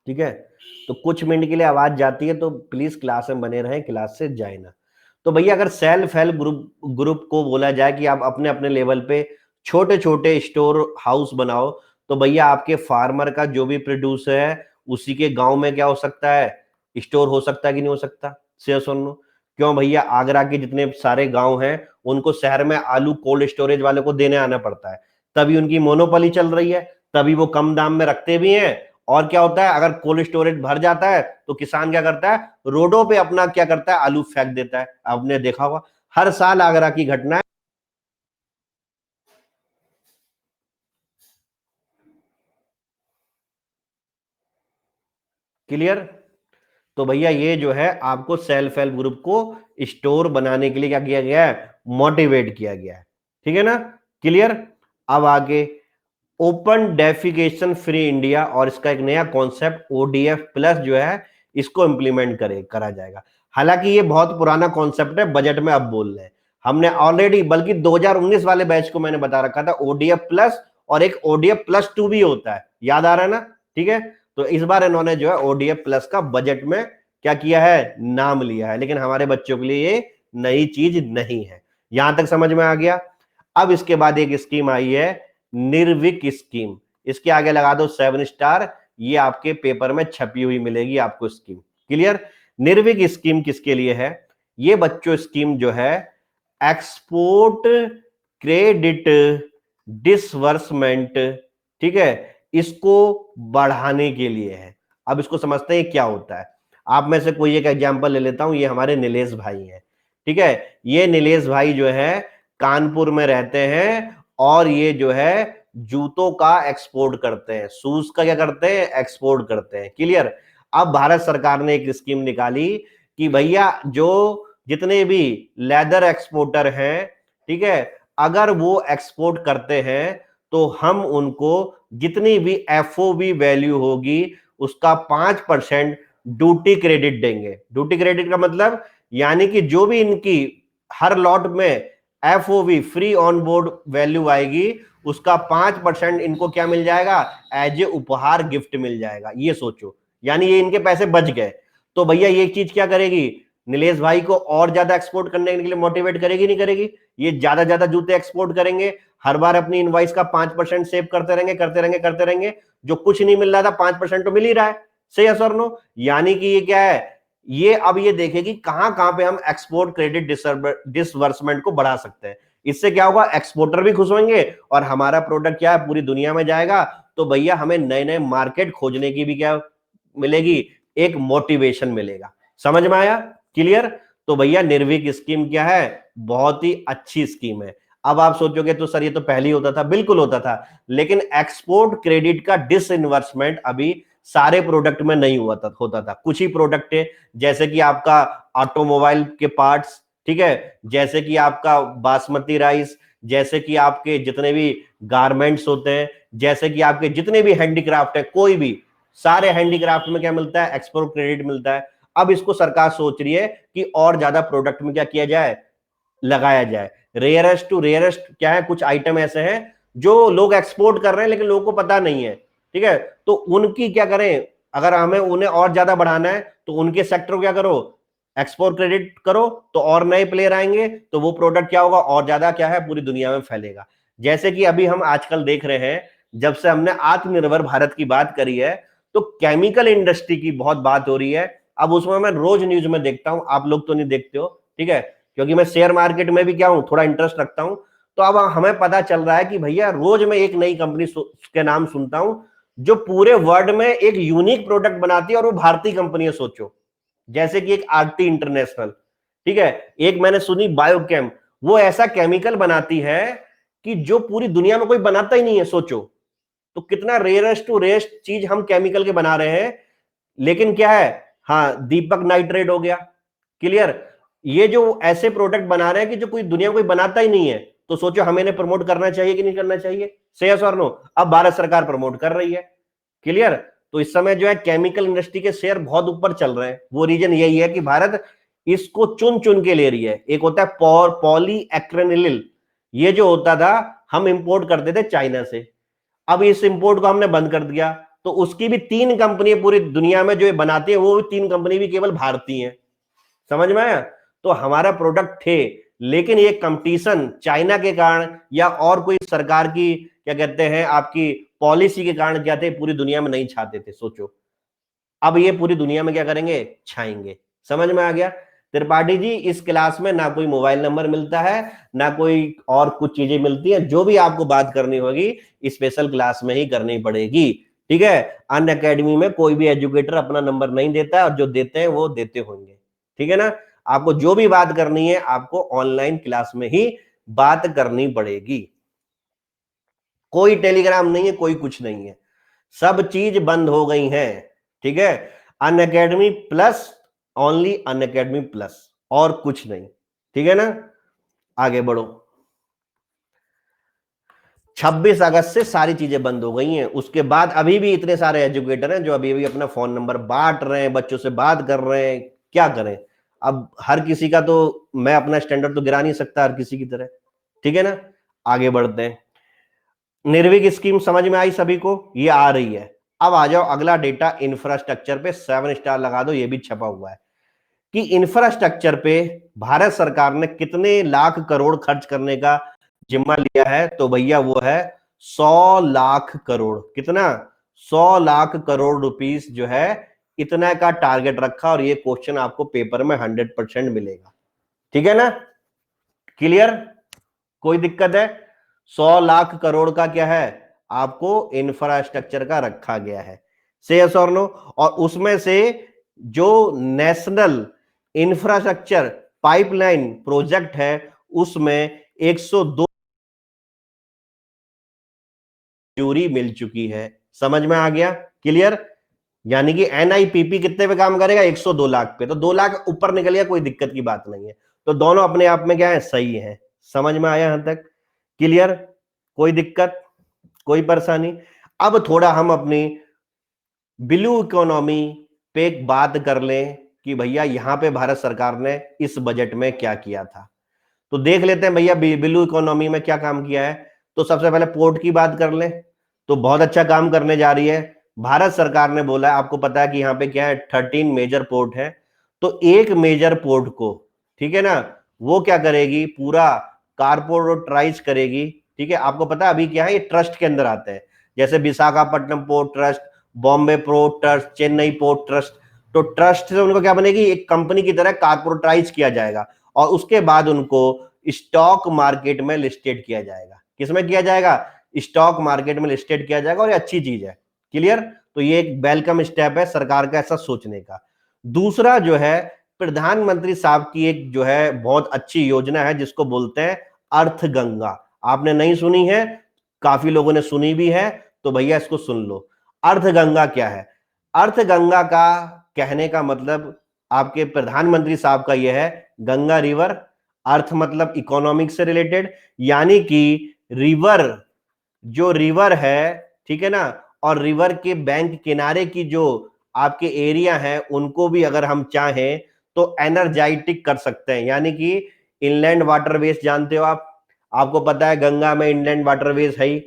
ठीक है, तो कुछ मिनट के लिए आवाज जाती है तो प्लीज क्लास में बने रहें, क्लास से जाए ना। तो भैया अगर सेल्फ हेल्प ग्रुप ग्रुप को बोला जाए कि आप अपने अपने लेवल पे छोटे छोटे स्टोर हाउस बनाओ, तो भैया आपके फार्मर का जो भी प्रोड्यूस है उसी के गांव में क्या हो सकता है, स्टोर हो सकता है कि नहीं हो सकता? शेयर सुन लो। क्यों भैया, आगरा के जितने सारे गांव हैं उनको शहर में आलू कोल्ड स्टोरेज वाले को देने आना पड़ता है, तभी उनकी मोनोपोली चल रही है, तभी वो कम दाम में रखते भी हैं। और क्या होता है, अगर कोल्ड स्टोरेज भर जाता है तो किसान क्या करता है, रोडों पे अपना क्या करता है, आलू फेंक देता है। आपने देखा होगा हर साल आगरा की घटना है। क्लियर? तो भैया ये जो है आपको सेल्फ हेल्प ग्रुप को स्टोर बनाने के लिए क्या किया गया है, मोटिवेट किया गया है। ठीक है ना? क्लियर? अब आगे ओपन डेफिकेशन फ्री इंडिया, और इसका एक नया कॉन्सेप्ट ओडीएफ प्लस जो है इसको इंप्लीमेंट करा जाएगा। हालांकि ये बहुत पुराना कॉन्सेप्ट है, बजट में अब बोल रहे हैं, हमने ऑलरेडी, बल्कि 2019 वाले बैच को मैंने बता रखा था ओडीएफ प्लस, और एक ओडीएफ प्लस 2 भी होता है, याद आ रहा है ना? ठीक है, तो इस बार इन्होंने जो है ओडीएफ प्लस का बजट में क्या किया है, नाम लिया है, लेकिन हमारे बच्चों के लिए ये नई चीज नहीं है। यहां तक समझ में आ गया? अब इसके बाद एक स्कीम आई है, निर्विक स्कीम, इसके आगे लगा दो 7 स्टार, ये आपके पेपर में छपी हुई मिलेगी आपको स्कीम। क्लियर? निर्विक स्कीम किसके लिए है? ये बच्चों स्कीम जो है एक्सपोर्ट क्रेडिट डिसवर्समेंट, ठीक है, इसको बढ़ाने के लिए है। अब इसको समझते हैं क्या होता है। आप में से कोई एक एग्जांपल ले लेता हूं, ये हमारे नीलेश भाई हैं। ठीक है, ये नीलेश भाई जो है कानपुर में रहते हैं, और ये जो है जूतों का एक्सपोर्ट करते हैं, शूज का क्या करते हैं, एक्सपोर्ट करते हैं। क्लियर? अब भारत सरकार ने एक स्कीम निकाली कि भैया जो जितने भी लेदर एक्सपोर्टर हैं, ठीक है, अगर वो एक्सपोर्ट करते हैं तो हम उनको जितनी भी एफओबी वैल्यू होगी उसका 5% ड्यूटी क्रेडिट देंगे। ड्यूटी क्रेडिट का मतलब यानी कि जो भी इनकी हर लॉट में FOV free on board value आएगी उसका 5% इनको क्या मिल जाएगा, एज ए उपहार गिफ्ट मिल जाएगा। ये सोचो, यानी ये इनके पैसे बच गए। तो भैया ये चीज क्या करेगी, नीलेश भाई को और ज्यादा एक्सपोर्ट करने के लिए मोटिवेट करेगी, नहीं करेगी? ये ज्यादा ज्यादा जूते एक्सपोर्ट करेंगे, हर बार अपनी इनवाइस का 5% सेव करते रहेंगे, करते रहेंगे, करते रहेंगे, जो कुछ नहीं मिल रहा था 5% तो मिल ही रहा है। सही है सर? नो? यानी कि ये क्या है, ये अब ये देखेगी कहां कहां पे हम एक्सपोर्ट क्रेडिट डिसवर्समेंट को बढ़ा सकते हैं। इससे क्या होगा, एक्सपोर्टर भी खुश होंगे और हमारा प्रोडक्ट क्या है, पूरी दुनिया में जाएगा। तो भैया हमें नए नए मार्केट खोजने की भी क्या मिलेगी, एक मोटिवेशन मिलेगा। समझ में आया? क्लियर? तो भैया निर्विक स्कीम क्या है, बहुत ही अच्छी स्कीम है। अब आप सोचोगे तो सर ये तो पहले ही होता था, बिल्कुल होता था, लेकिन एक्सपोर्ट क्रेडिट का डिसइन्वेस्टमेंट अभी सारे प्रोडक्ट में नहीं होता था, कुछ ही प्रोडक्ट है, जैसे कि आपका ऑटोमोबाइल के पार्ट्स, ठीक है, जैसे कि आपका बासमती राइस, जैसे कि आपके जितने भी गारमेंट्स होते हैं, जैसे कि आपके जितने भी हैंडीक्राफ्ट है, कोई भी, सारे हैंडीक्राफ्ट में क्या मिलता है, एक्सपोर्ट क्रेडिट मिलता है। अब इसको सरकार सोच रही है कि और ज्यादा प्रोडक्ट में क्या किया जाए, लगाया जाए। रेयरेस्ट टू रेयरेस्ट क्या है, कुछ आइटम ऐसे हैं जो लोग एक्सपोर्ट कर रहे हैं लेकिन लोगों को पता नहीं है। ठीक है, तो उनकी क्या करें, अगर हमें उन्हें और ज्यादा बढ़ाना है तो उनके सेक्टर को क्या करो, एक्सपोर्ट क्रेडिट करो, तो और नए प्लेयर आएंगे, तो वो प्रोडक्ट क्या होगा, और ज्यादा क्या है, पूरी दुनिया में फैलेगा। जैसे कि अभी हम आजकल देख रहे हैं, जब से हमने आत्मनिर्भर भारत की बात करी है, तो केमिकल इंडस्ट्री की बहुत बात हो रही है। अब उसमें मैं रोज न्यूज में देखता हूं, आप लोग तो नहीं देखते हो, ठीक है, क्योंकि मैं शेयर मार्केट में भी क्या हूं, थोड़ा इंटरेस्ट रखता हूं। तो अब हमें पता चल रहा है कि भैया रोज मैं एक नई कंपनी के नाम सुनता हूं जो पूरे वर्ल्ड में एक यूनिक प्रोडक्ट बनाती है, और वो भारतीय कंपनी है, सोचो। जैसे कि एक आरटी इंटरनेशनल, ठीक है, एक मैंने सुनी बायोकेम, वो ऐसा केमिकल बनाती है कि जो पूरी दुनिया में कोई बनाता ही नहीं है, सोचो। तो कितना रेयरेस्ट टू रेयरेस्ट चीज हम केमिकल के बना रहे हैं, लेकिन क्या है, हाँ, दीपक नाइट्रेट हो गया, क्लियर। ये जो ऐसे प्रोडक्ट बना रहे हैं कि जो कोई दुनिया में कोई बनाता ही नहीं है, तो सोचो हमें इन्हें प्रमोट करना चाहिए कि नहीं करना चाहिए, से यस और नो। अब भारत सरकार प्रमोट कर रही है, क्लियर। तो इस समय जो है केमिकल इंडस्ट्री के शेयर बहुत ऊपर चल रहे हैं। वो रीजन यही है कि भारत इसको चुन चुन के ले रही है। एक होता है पॉली एक्रेनिल, ये जो होता था हम इंपोर्ट करते थे चाइना से, अब इस इंपोर्ट को हमने बंद कर दिया। तो उसकी भी 3 कंपनी पूरी दुनिया में जो ये बनाती है, वो भी 3 कंपनी भी केवल भारतीय हैं, समझ में आया। तो हमारा प्रोडक्ट थे, लेकिन ये कंपटीशन चाइना के कारण या और कोई सरकार की क्या कहते हैं आपकी पॉलिसी के कारण क्या थे, पूरी दुनिया में नहीं छाते थे, सोचो। अब ये पूरी दुनिया में क्या करेंगे, छाएंगे। समझ में आ गया। त्रिपाठी जी, इस क्लास में ना कोई मोबाइल नंबर मिलता है, ना कोई और कुछ चीजें मिलती है, जो भी आपको बात करनी होगी स्पेशल क्लास में ही करनी पड़ेगी, ठीक है। अन अकेडमी में कोई भी एजुकेटर अपना नंबर नहीं देता है, और जो देते हैं वो देते होंगे, ठीक है ना। आपको जो भी बात करनी है, आपको ऑनलाइन क्लास में ही बात करनी पड़ेगी। कोई टेलीग्राम नहीं है, कोई कुछ नहीं है, सब चीज बंद हो गई है, ठीक है। अन अकेडमी प्लस, ओनली अन अकेडमी प्लस, और कुछ नहीं, ठीक है ना। आगे बढ़ो। 26 अगस्त से सारी चीजें बंद हो गई हैं। उसके बाद अभी भी इतने सारे एजुकेटर हैं जो अभी भी अपना फोन नंबर बांट रहे हैं, बच्चों से बात कर रहे हैं, क्या करें। अब हर किसी का तो मैं अपना स्टैंडर्ड तो गिरा नहीं सकता हर किसी की तरह, ठीक है ना। आगे बढ़ते हैं। निर्विक स्कीम समझ में आई सभी को, ये आ रही है। अब आ जाओ अगला डेटा इंफ्रास्ट्रक्चर पे, 7 स्टार लगा दो, ये भी छपा हुआ है कि इंफ्रास्ट्रक्चर पे भारत सरकार ने कितने लाख करोड़ खर्च करने का जिम्मा लिया है। तो भैया वो है 100 लाख करोड़। कितना, 100 लाख करोड़ रुपीस जो है, इतना का टारगेट रखा, और ये क्वेश्चन आपको पेपर में 100% मिलेगा, ठीक है ना, क्लियर। कोई दिक्कत है। 100 लाख करोड़ का क्या है, आपको इंफ्रास्ट्रक्चर का रखा गया है, से यस और नो। और उसमें से जो नेशनल इंफ्रास्ट्रक्चर पाइपलाइन प्रोजेक्ट है, उसमें 102 मंजूरी मिल चुकी है। समझ में आ गया, क्लियर। यानी कि एनआईपीपी कितने पे काम करेगा, 102 लाख पे। तो 2 लाख ऊपर निकल गया, कोई दिक्कत की बात नहीं है। तो दोनों अपने आप में क्या है, सही है। समझ में आया यहां तक, क्लियर। कोई दिक्कत, कोई परेशानी। अब थोड़ा हम अपनी ब्लू इकोनॉमी पे एक बात कर लें कि भैया यहां पे भारत सरकार ने इस बजट में क्या किया था। तो देख लेते हैं भैया ब्लू इकोनॉमी में क्या काम किया है। तो सबसे पहले पोर्ट की बात कर लें, तो बहुत अच्छा काम करने जा रही है भारत सरकार ने। बोला है, आपको पता है कि यहाँ पे क्या है, 13 मेजर पोर्ट है। तो एक मेजर पोर्ट को, ठीक है ना, वो क्या करेगी, पूरा कारपोरेटाइज करेगी, ठीक है। आपको पता है अभी क्या है, ये ट्रस्ट के अंदर आते हैं, जैसे Visakhapatnam port trust, Bombay port trust, Chennai port trust. तो ट्रस्ट से उनको क्या बनेगी, एक कंपनी की तरह कारपोरेटाइज किया जाएगा, और उसके बाद उनको स्टॉक मार्केट में लिस्टेड किया जाएगा। किसमें किया जाएगा, स्टॉक मार्केट में लिस्टेड किया जाएगा, और ये अच्छी चीज है, क्लियर। तो ये एक वेलकम स्टेप है सरकार का ऐसा सोचने का। दूसरा जो है, प्रधानमंत्री साहब की एक जो है बहुत अच्छी योजना है, जिसको बोलते हैं अर्थ गंगा। आपने नहीं सुनी है, काफी लोगों ने सुनी भी है, तो भैया इसको सुन लो। अर्थ गंगा क्या है, अर्थ गंगा का कहने का मतलब आपके प्रधानमंत्री साहब का यह है, गंगा रिवर, अर्थ मतलब इकोनॉमिक से रिलेटेड, यानी कि रिवर, जो रिवर है, ठीक है ना, और रिवर के बैंक किनारे की जो आपके एरिया है, उनको भी अगर हम चाहें तो एनर्जाइटिक कर सकते हैं। यानी कि इनलैंड वाटरवेज जानते हो आप, आपको पता है गंगा में इनलैंड वाटरवेज है ही।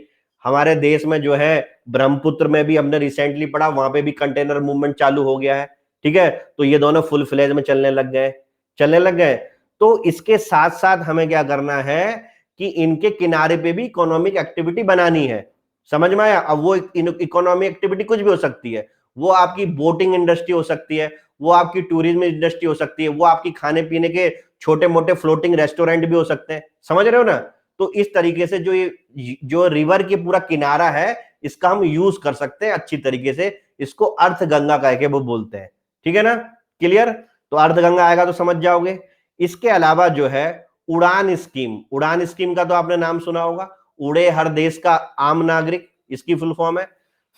हमारे देश में जो है ब्रह्मपुत्र में भी हमने रिसेंटली पढ़ा, वहां पे भी कंटेनर मूवमेंट चालू हो गया है, ठीक है। तो ये दोनों फुल फ्लेज में चलने लग गए, चलने लग गए। तो इसके साथ साथ हमें क्या करना है कि इनके किनारे पे भी इकोनॉमिक एक्टिविटी बनानी है। समझ में आया? अब वो इकोनॉमिक एक्टिविटी कुछ भी हो सकती है, वो आपकी बोटिंग इंडस्ट्री हो सकती है, वो आपकी टूरिज्म इंडस्ट्री हो सकती है, वो आपकी खाने पीने के छोटे मोटे फ्लोटिंग रेस्टोरेंट भी हो सकते हैं। समझ रहे हो ना? तो इस तरीके से जो रिवर की पूरा किनारा है, इसका हम यूज कर सकते हैं अच्छी तरीके से। इसको अर्थ गंगा कह के वो बोलते हैं। ठीक है ना? क्लियर? तो अर्थ गंगा आएगा तो समझ जाओगे। इसके अलावा जो है उड़ान स्कीम, उड़ान स्कीम का तो आपने नाम सुना होगा, उड़े हर देश का आम नागरिक, इसकी फुल फॉर्म है।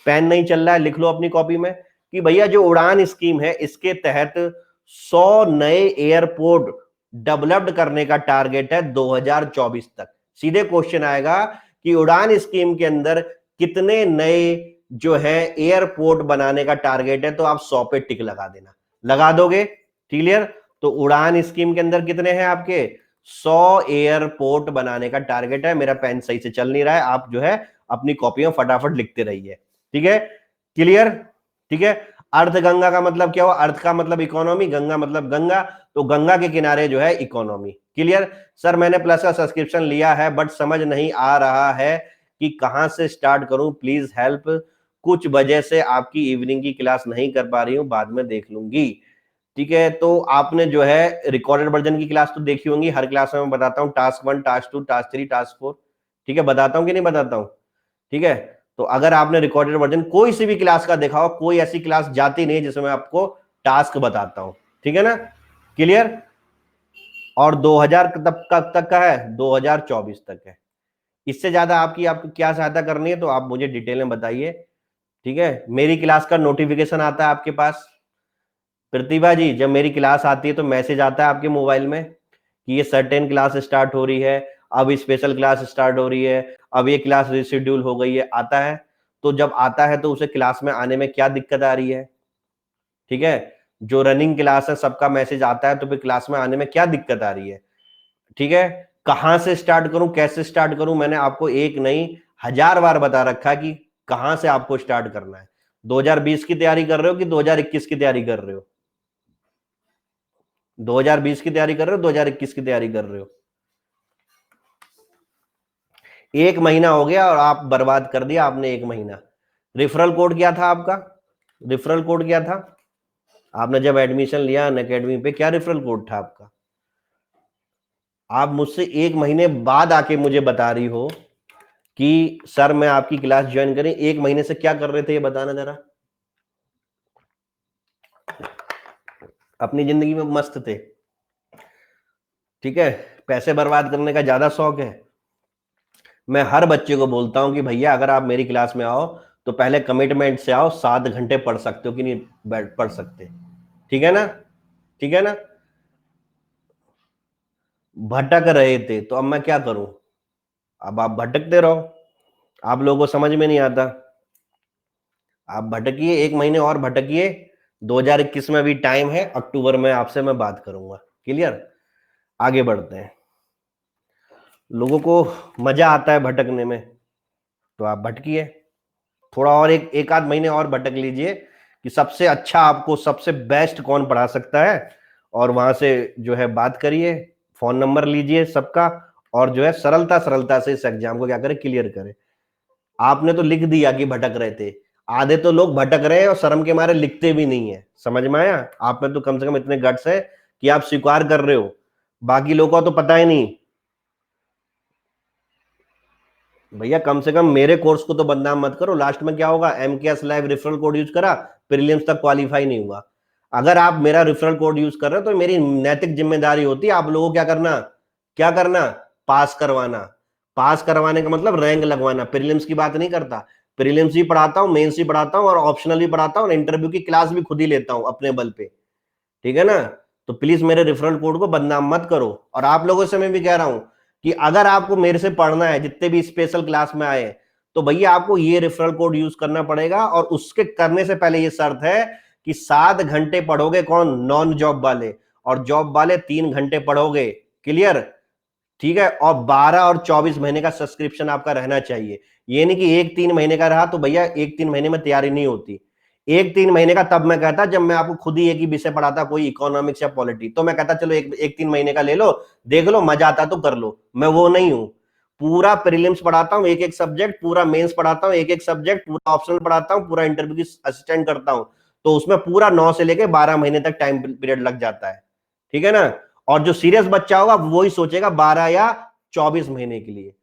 पेन नहीं चल रहा है, लिख लो अपनी कॉपी में कि भैया जो उड़ान स्कीम है, इसके तहत 100 नए एयरपोर्ट डेवलप्ड करने का टारगेट है 2024 तक। सीधे क्वेश्चन आएगा कि उड़ान स्कीम के अंदर कितने नए जो है एयरपोर्ट बनाने का टारगेट है, तो आप 100 पे टिक लगा देना। लगा दोगे? क्लियर? तो उड़ान स्कीम के अंदर कितने हैं आपके? 100 एयरपोर्ट बनाने का टारगेट है। मेरा पेन सही से चल नहीं रहा है, आप जो है अपनी कॉपी में फटाफट लिखते रहिए। ठीक है? क्लियर? ठीक है। अर्थ गंगा का मतलब क्या हुआ? अर्थ का मतलब इकोनॉमी, गंगा मतलब गंगा, तो गंगा के किनारे जो है इकोनॉमी। क्लियर? सर मैंने प्लस का सब्सक्रिप्शन लिया है बट समझ नहीं आ रहा है कि कहां से स्टार्ट करूं, प्लीज हेल्प। कुछ वजह से आपकी इवनिंग की क्लास नहीं कर पा रही हूं, बाद में देख लूंगी। ठीक है, तो आपने जो है रिकॉर्डेड वर्जन की क्लास तो देखी होंगी। हर क्लास में मैं बताता हूँ टास्क 1, टास्क 2, टास्क 3, टास्क 4। ठीक है, बताता हूँ कि नहीं बताता हूँ? ठीक है, तो अगर आपने रिकॉर्डेड वर्जन कोई सी भी क्लास का देखा हो, कोई ऐसी क्लास जाती नहीं जिसमें मैं आपको टास्क बताता हूं। ठीक है ना? क्लियर? और 2000 तक का है, 2024 तक है। इससे ज्यादा आपको क्या सहायता करनी है तो आप मुझे डिटेल में बताइए। ठीक है, मेरी क्लास का नोटिफिकेशन आता है आपके पास? प्रतिभा जी, जब मेरी क्लास आती है तो मैसेज आता है आपके मोबाइल में कि ये सर्टेन क्लास स्टार्ट हो रही है, अब स्पेशल क्लास स्टार्ट हो रही है, अब ये क्लास रिशेड्यूल हो गई है, आता है? तो जब आता है तो उसे क्लास में आने में क्या दिक्कत आ रही है? ठीक है, जो रनिंग क्लास है सबका मैसेज आता है, तो फिर क्लास में आने में क्या दिक्कत आ रही है? ठीक है, कहां से स्टार्ट करूं, कैसे स्टार्ट करूं? मैंने आपको एक नहीं 1000 बार बता रखा कि कहां से आपको स्टार्ट करना है। 2020 की तैयारी कर रहे हो कि 2021 की तैयारी कर रहे हो? 2020 की तैयारी कर रहे हो, 2021 की तैयारी कर रहे हो? एक महीना हो गया और आप बर्बाद कर दिया आपने एक महीना। रिफरल कोड क्या था आपका? रिफरल कोड क्या था? आपने जब एडमिशन लिया अनअकैडमी पे, क्या रेफरल कोड था आपका? आप मुझसे एक महीने बाद आके मुझे बता रही हो कि सर मैं आपकी क्लास ज्वाइन करें। एक महीने से क्या कर रहे थे ये बताना जरा। अपनी जिंदगी में मस्त थे। ठीक है, पैसे बर्बाद करने का ज्यादा शौक है। मैं हर बच्चे को बोलता हूं कि भैया अगर आप मेरी क्लास में आओ तो पहले कमिटमेंट से आओ। 7 घंटे पढ़ सकते हो कि नहीं पढ़ सकते? ठीक है ना? ठीक है ना? भटक रहे थे तो अब मैं क्या करूं? अब आप भटकते रहो, आप लोगों को समझ में नहीं आता। आप भटकिए, एक महीने और भटकिए। 2021 में भी टाइम है, अक्टूबर में आपसे मैं बात करूंगा। क्लियर? आगे बढ़ते हैं। लोगों को मजा आता है भटकने में, तो आप भटकिए। थोड़ा और एक आध महीने और भटक लीजिए कि सबसे अच्छा आपको सबसे बेस्ट कौन पढ़ा सकता है, और वहां से जो है बात करिए, फोन नंबर लीजिए सबका, और जो है सरलता सरलता से इस एग्जाम को क्या करें, क्लियर करें। आपने तो लिख दिया कि भटक रहे थे, आधे तो लोग भटक रहे हैं और शर्म के मारे लिखते भी नहीं है। समझ में आया? आप में तो कम से कम इतने गट्स है कि आप स्वीकार कर रहे हो, बाकी लोगों को तो पता ही नहीं। भैया कम से कम मेरे कोर्स को तो बदनाम मत करो। लास्ट में क्या होगा? MKS live referral code use करा, प्रीलिम्स तक क्वालिफाई नहीं हुआ। अगर आप मेरा रेफरल कोड यूज कर रहे हो तो मेरी नैतिक जिम्मेदारी होती है आप लोगों को क्या करना, क्या करना? पास करवाना। पास करवाने का मतलब रैंक लगवाना। प्रीलिम्स की बात नहीं करता, प्रीलिम्स भी पढ़ाता हूँ, मेंस भी पढ़ाता हूँ, और ऑप्शनल भी पढ़ाता हूँ, इंटरव्यू की क्लास भी खुद ही लेता हूँ अपने बल पे। ठीक है ना? तो प्लीज मेरे रेफरल कोड को बदनाम मत करो। और आप लोगों से मैं भी कह रहा हूं कि अगर आपको मेरे से पढ़ना है, जितने भी स्पेशल क्लास में आए, तो भैया आपको ये रेफरल कोड यूज करना पड़ेगा। और उसके करने से पहले ये शर्त है कि 7 घंटे पढ़ोगे। कौन? नॉन जॉब वाले। और जॉब वाले 3 घंटे पढ़ोगे। क्लियर? ठीक है, और 12 और 24 महीने का सब्सक्रिप्शन आपका रहना चाहिए। ये नहीं कि एक 3 महीने का रहा तो भैया एक 3 महीने में तैयारी नहीं होती। एक 3 महीने का तब मैं कहता जब मैं आपको खुद ही एक ही विषय पढ़ाता, कोई इकोनॉमिक्स या पॉलिटी, तो मैं कहता चलो एक 3 महीने का ले लो, देख लो, मजा आता तो कर लो। मैं वो नहीं हूं। पूरा प्रीलिम्स पढ़ाता हूं एक एक सब्जेक्ट, पूरा मेंस पढ़ाता हूं एक एक सब्जेक्ट, पूरा ऑप्शनल पढ़ाता हूं, पूरा इंटरव्यू की असिस्टेंट करता हूं, तो उसमें पूरा 9 से लेके 12 महीने तक टाइम पीरियड लग जाता है, ठीक है ना। और जो सीरियस बच्चा होगा वो ही सोचेगा 12 या 24 महीने के लिए,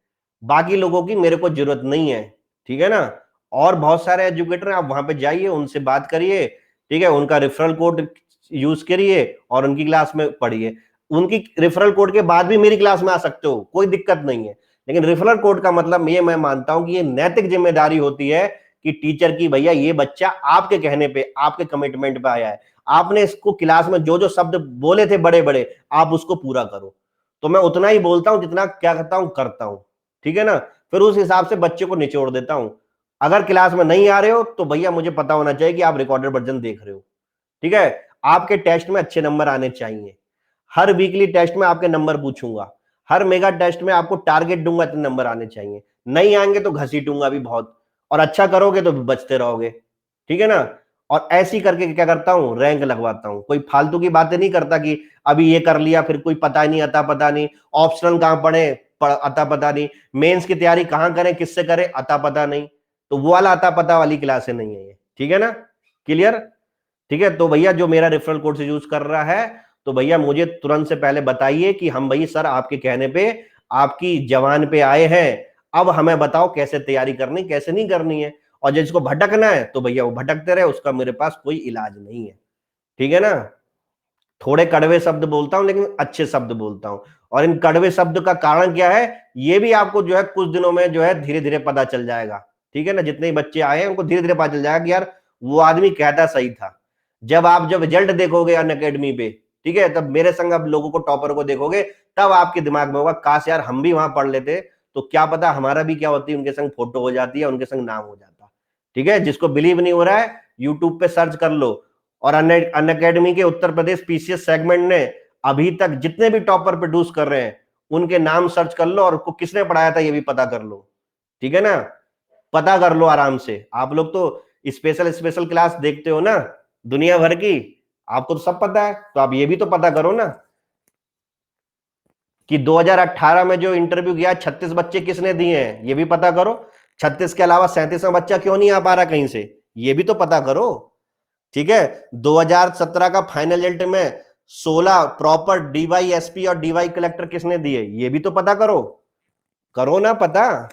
बाकी लोगों की मेरे को जरूरत नहीं है, ठीक है ना। और बहुत सारे एजुकेटर हैं, आप वहां पे जाइए, उनसे बात करिए, ठीक है, उनका रेफरल कोड यूज करिए और उनकी क्लास में पढ़िए। उनकी रेफरल कोड के बाद भी मेरी क्लास में आ सकते हो, कोई दिक्कत नहीं है। लेकिन रेफरल कोड का मतलब ये मैं मानता हूं कि ये नैतिक जिम्मेदारी होती है कि टीचर की, भैया ये बच्चा आपके कहने पे, आपके कमिटमेंट पे आया है, आपने इसको क्लास में जो जो शब्द बोले थे बड़े बड़े, आप उसको पूरा करो। तो मैं उतना ही बोलता हूं जितना क्या करता हूं, ठीक है ना। फिर उस हिसाब से बच्चे को निचोड़ देता हूं। अगर क्लास में नहीं आ रहे हो तो भैया मुझे पता होना चाहिए कि आप रिकॉर्डेड वर्जन देख रहे हो, ठीक है। आपके टेस्ट में अच्छे नंबर आने चाहिए, हर वीकली टेस्ट में आपके नंबर पूछूंगा, हर मेगा टेस्ट में आपको टारगेट दूंगा, इतने नंबर आने चाहिए, नहीं आएंगे तो घसीटूंगा भी बहुत, और अच्छा करोगे तो बचते रहोगे, ठीक है ना। और ऐसी करके क्या करता हूं, रैंक लगवाता हूं। कोई फालतू की बातें नहीं करता कि अभी ये कर लिया फिर कोई पता नहीं, अता पता नहीं, ऑप्शनल कहां पढ़े, अता पता नहीं, मेंस की तैयारी कहां करें, किससे करें, अता पता नहीं। तो वो वाला अता पता वाली क्लासे नहीं है ये, ठीक है ना, क्लियर। ठीक है, तो भैया जो मेरा रेफरल कोड से यूज कर रहा है, तो भैया मुझे तुरंत से पहले बताइए कि हम भाई सर आपके कहने पे, आपकी जवान पे आए हैं, अब हमें बताओ कैसे तैयारी करनी, कैसे नहीं करनी है। और जिसको भटकना है तो भैया वो भटकते रहे, उसका मेरे पास कोई इलाज नहीं है, ठीक है ना। थोड़े कड़वे शब्द बोलता हूं लेकिन अच्छे शब्द बोलता हूं, और इन कड़वे शब्द का कारण क्या है, ये भी आपको जो है कुछ दिनों में जो है धीरे धीरे पता चल जाएगा, ठीक है ना। जितने बच्चे आए हैं उनको धीरे धीरे पता चल जाएगा कि यार वो आदमी कहता सही था। जब रिजल्ट देखोगे अनअकैडमी पे, ठीक है, तब मेरे संग अब लोगों को, टॉपर को देखोगे, तब आपके दिमाग में होगा काश यार हम भी वहां पढ़ लेते, तो क्या पता हमारा भी क्या होती, उनके संग फोटो हो जाती है, उनके संग नाम हो जाता, ठीक है। जिसको बिलीव नहीं हो रहा है यूट्यूब पे सर्च कर लो, और अनअकैडमी के उत्तर प्रदेश पीसीएस सेगमेंट ने अभी तक जितने भी टॉपर प्रोड्यूस कर रहे हैं उनके नाम सर्च कर लो, और उसको किसने पढ़ाया था ये भी पता कर लो, ठीक है ना। पता कर लो आराम से, आप लोग तो स्पेशल स्पेशल क्लास देखते हो ना दुनिया भर की, आपको तो सब पता है, तो आप ये भी तो पता करो ना कि 2018 में जो इंटरव्यू किया 36 बच्चे किसने दिए हैं, ये भी पता करो। 36 के अलावा 37वां बच्चा क्यों नहीं आ पा रहा कहीं से, ये भी तो पता करो, ठीक है। 2017 का फाइनल रिजल्ट में 16 प्रॉपर डीवाई एसपी और डीवाई कलेक्टर किसने दिए, ये भी तो पता करो, करो ना पता।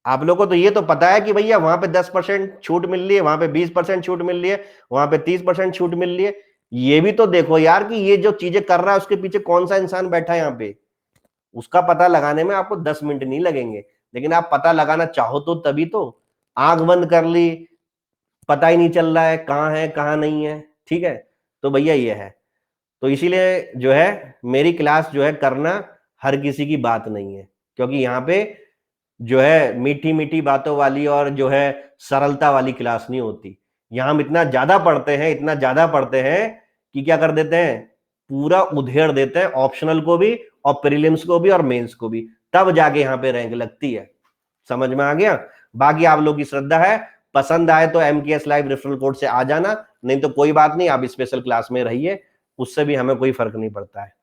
आप लोगों को तो ये तो पता है कि भैया वहां पे 10% छूट मिल रही है, वहां पे 20% छूट मिल रही है, वहां पे 30% छूट मिल रही है। ये भी तो देखो यार कि ये जो चीजें कर रहा है उसके पीछे कौन सा इंसान बैठा है यहाँ पे, उसका पता लगाने में आपको 10 मिनट नहीं लगेंगे। लेकिन आप पता लगाना चाहो तो तभी तो, आंख बंद कर ली, पता ही नहीं चल रहा है कहाँ नहीं है, ठीक है। तो भैया ये है, तो इसीलिए जो है मेरी क्लास जो है करना हर किसी की बात नहीं है, क्योंकि यहाँ पे जो है मीठी मीठी बातों वाली और जो है सरलता वाली क्लास नहीं होती। यहां हम इतना ज्यादा पढ़ते हैं, इतना ज्यादा पढ़ते हैं कि क्या कर देते हैं, पूरा उधेड़ देते हैं, ऑप्शनल को भी और प्रीलिम्स को भी और मेंस को भी, तब जाके यहाँ पे रैंक लगती है। समझ में आ गया। बाकी आप लोग की श्रद्धा है, पसंद आए तो एमकेएस लाइव रेफरल कोड से आ जाना, नहीं तो कोई बात नहीं, आप स्पेशल क्लास में रहिए, उससे भी हमें कोई फर्क नहीं पड़ता है।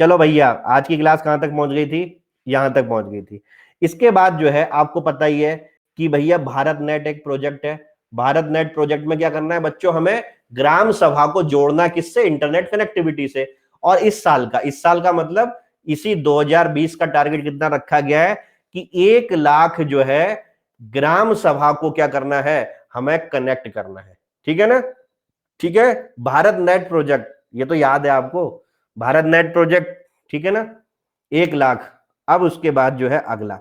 चलो भैया, आज की क्लास कहां तक पहुंच गई थी, यहां तक पहुंच गई थी। इसके बाद जो है आपको पता ही है कि भैया भारत नेट एक प्रोजेक्ट है। भारत नेट प्रोजेक्ट में क्या करना है बच्चों, हमें ग्राम सभा को जोड़ना किससे, इंटरनेट कनेक्टिविटी से। और इस साल का मतलब इसी 2020 का टारगेट कितना रखा गया है कि 1 लाख जो है ग्राम सभा को क्या करना है, हमें कनेक्ट करना है, ठीक है ना। ठीक है, भारत नेट प्रोजेक्ट, ये तो याद है आपको, भारत नेट प्रोजेक्ट, ठीक है ना, 1 लाख। अब उसके बाद जो है अगला,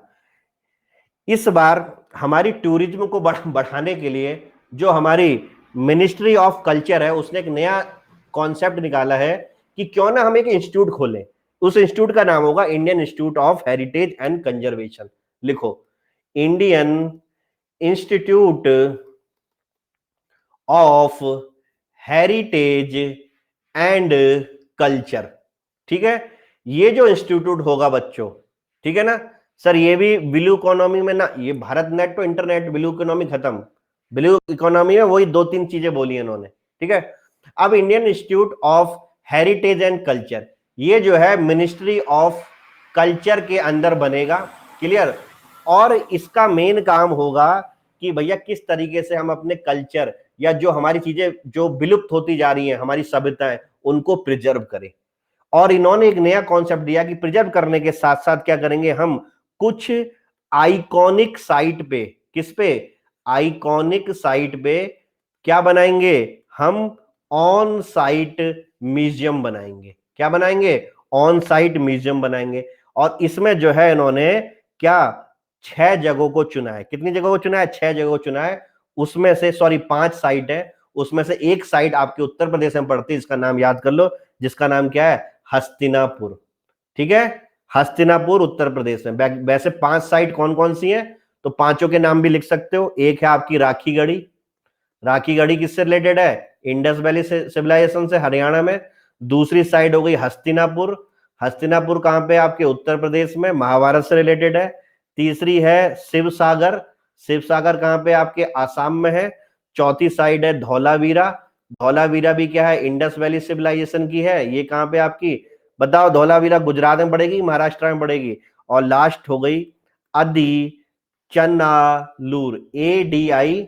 इस बार हमारी टूरिज्म को बढ़ाने के लिए जो हमारी मिनिस्ट्री ऑफ कल्चर है उसने एक नया कॉन्सेप्ट निकाला है कि क्यों ना हम एक इंस्टीट्यूट खोलें। उस इंस्टीट्यूट का नाम होगा Indian Institute of Heritage and Conservation. लिखो, Indian Institute of Heritage and Culture, ठीक है। ये जो इंस्टीट्यूट होगा बच्चों, ठीक है ना सर, ये भी ब्लू इकोनॉमी में ना, ये भारत नेट तो इंटरनेट, ब्लू इकोनॉमी खत्म, ब्लू इकोनॉमी में वही 2-3 चीजें बोली है इन्होंने, ठीक है। अब Indian Institute of Heritage and culture, ये जो है मिनिस्ट्री ऑफ कल्चर के अंदर बनेगा। क्लियर। और इसका मेन काम होगा कि भैया किस तरीके से हम अपने कल्चर या जो हमारी चीजें जो विलुप्त होती जा रही हैं, हमारी सभ्यताएं, उनको प्रिजर्व करें। और इन्होंने एक नया कॉन्सेप्ट दिया कि प्रिजर्व करने के साथ साथ क्या करेंगे हम, कुछ आइकॉनिक साइट पे, किस पे, आइकॉनिक साइट पे क्या बनाएंगे हम, ऑन साइट म्यूजियम बनाएंगे। क्या बनाएंगे, ऑन साइट म्यूजियम बनाएंगे। और इसमें जो है इन्होंने क्या 6 जगहों को चुना है। कितनी जगहों को चुना है, 6 जगहों को चुना है। उसमें से सॉरी 5 साइट है, उसमें से एक साइट आपके उत्तर प्रदेश में पड़ती है, इसका नाम याद कर लो, जिसका नाम क्या है, हस्तिनापुर। ठीक है, हस्तिनापुर उत्तर प्रदेश में। वैसे 5 साइट कौन कौन सी हैं, तो पांचों के नाम भी लिख सकते हो। एक है आपकी राखीगढ़ी। राखीगढ़ी किससे रिलेटेड है, इंडस वैली सिविलाइजेशन से, हरियाणा में। दूसरी साइड हो गई हस्तिनापुर। हस्तिनापुर कहां पे, आपके उत्तर प्रदेश में, महाभारत से रिलेटेड है। तीसरी है शिव सागर। शिव सागर कहां पे, आपके आसाम में है। चौथी साइड है धौलावीरा। धौलावीरा भी क्या है, इंडस वैली सिविलाइजेशन की है। ये कहां पे आपकी, बताओ, धौलावीरा गुजरात में पड़ेगी, महाराष्ट्र में पड़ेगी। और लास्ट हो गई अदी चनालूर, ADI,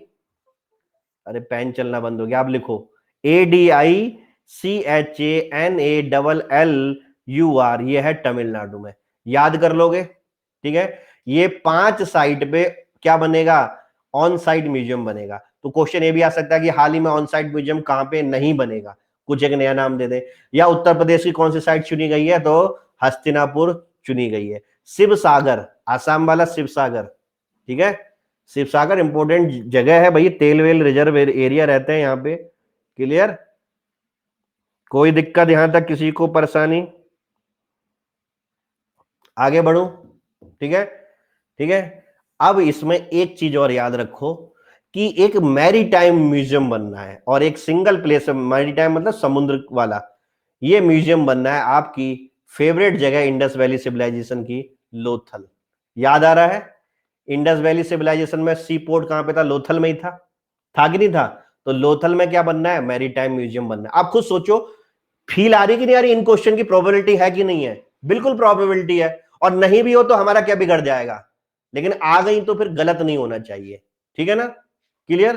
अरे पेन चलना बंद हो गया, आप लिखो ADICHANALLUR, ये है तमिलनाडु में। याद कर लोगे, ठीक है। ये 5 साइट पे क्या बनेगा, ऑन साइट म्यूजियम बनेगा। तो क्वेश्चन ये भी आ सकता है कि हाल ही में ऑन साइट म्यूजियम कहां पे नहीं बनेगा, कुछ एक नया नाम दे दे। या उत्तर प्रदेश की कौन सी साइट चुनी गई है, तो हस्तिनापुर चुनी गई है। शिव सागर, आसाम वाला शिव सागर, ठीक है। शिव सागर इंपोर्टेंट जगह है भाई, तेल वेल रिजर्व एरिया रहते हैं यहाँ पे। क्लियर, कोई दिक्कत यहां तक किसी को परेशानी, आगे बढ़ू, ठीक है, ठीक है। अब इसमें एक चीज और याद रखो कि एक मैरीटाइम म्यूजियम बनना है, और एक सिंगल प्लेस, मैरीटाइम मतलब समुद्र वाला, ये म्यूजियम बनना है आपकी फेवरेट जगह इंडस वैली सिविलाइजेशन की, लोथल। याद आ रहा है, इंडस वैली सिविलाइजेशन में सी पोर्ट कहां पे था, लोथल में ही था कि नहीं था। तो लोथल में क्या बनना है, मैरीटाइम म्यूजियम बनना है। आप खुद सोचो, फील आ रही कि नहीं आ रही, इन क्वेश्चन की प्रोबेबिलिटी है कि नहीं है, बिल्कुल प्रोबेबिलिटी है। और नहीं भी हो तो हमारा क्या बिगड़ जाएगा, लेकिन आ गई तो फिर गलत नहीं होना चाहिए, ठीक है ना। क्लियर,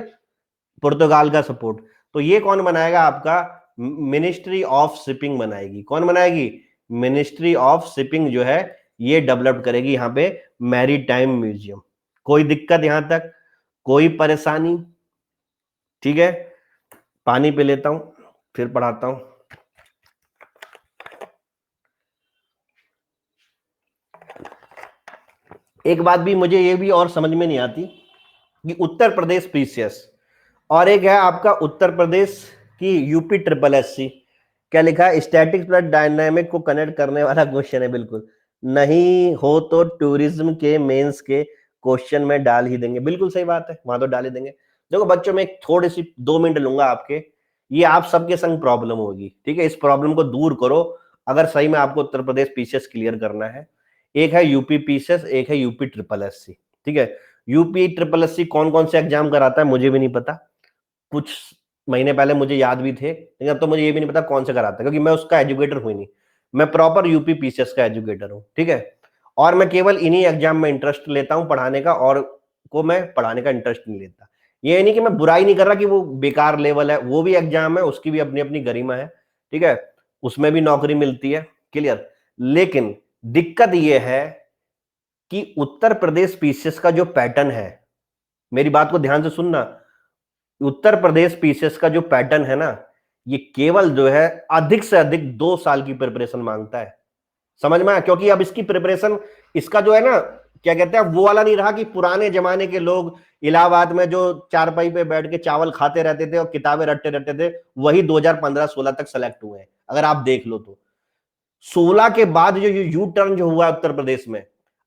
पुर्तगाल का सपोर्ट। तो ये कौन बनाएगा, आपका मिनिस्ट्री ऑफ शिपिंग बनाएगी। कौन बनाएगी, मिनिस्ट्री ऑफ शिपिंग जो है ये डेवलप करेगी यहां पे मैरीटाइम म्यूजियम। कोई दिक्कत यहां तक, कोई परेशानी, ठीक है। पानी पे लेता हूं, फिर पढ़ाता हूं। एक बात भी मुझे ये भी और समझ में नहीं आती कि उत्तर प्रदेश पीसीएस और एक है आपका उत्तर प्रदेश की यूपी ट्रिपल एससी, क्या लिखा है, स्टैटिक प्लस डायनामिक को कनेक्ट करने वाला क्वेश्चन है। बिल्कुल नहीं हो तो टूरिज्म के मेंस के क्वेश्चन में डाल ही देंगे, बिल्कुल सही बात है, वहां तो डाल ही देंगे। देखो बच्चों, में एक थोड़ी सी 2 मिनट लूंगा आपके, ये आप सबके संग प्रॉब्लम होगी, ठीक है। इस प्रॉब्लम को दूर करो अगर सही में आपको उत्तर प्रदेश पीसीएस क्लियर करना है। एक है यूपी पीसीएस, एक है यूपी ट्रिपल एससी, ठीक है। यूपी ट्रिपल एससी कौन कौन से एग्जाम कराता है मुझे भी नहीं पता, कुछ महीने पहले मुझे याद भी थे, लेकिन अब तो मुझे ये भी नहीं पता कौन से कराता है, क्योंकि मैं उसका एजुकेटर हुई नहीं। मैं प्रॉपर यूपी पीसीएस का एजुकेटर हूँ, ठीक है। और मैं केवल इन्हीं एग्जाम में इंटरेस्ट लेता हूँ पढ़ाने का, और को मैं पढ़ाने का इंटरेस्ट नहीं लेता। ये नहीं कि मैं बुराई नहीं कर रहा कि वो बेकार लेवल है, वो भी एग्जाम है, उसकी भी अपनी अपनी गरिमा है, ठीक है। उसमें भी नौकरी मिलती है, क्लियर। लेकिन दिक्कत ये है कि उत्तर प्रदेश पीसीएस का जो पैटर्न है, मेरी बात को ध्यान से सुनना, उत्तर प्रदेश पीसीएस का जो पैटर्न है ना, ये केवल जो है अधिक से अधिक 2 साल की प्रिपरेशन मांगता है। समझ में आया, क्योंकि अब इसकी प्रिपरेशन, इसका जो है ना, क्या कहते हैं, वो वाला नहीं रहा कि पुराने जमाने के लोग इलाहाबाद में जो चारपाई पे बैठ के चावल खाते रहते थे और किताबें रटते रहते थे, वही 2015-16 तक सेलेक्ट हुए हैं। अगर आप देख लो तो 16 के बाद जो यू टर्न जो हुआ उत्तर प्रदेश में,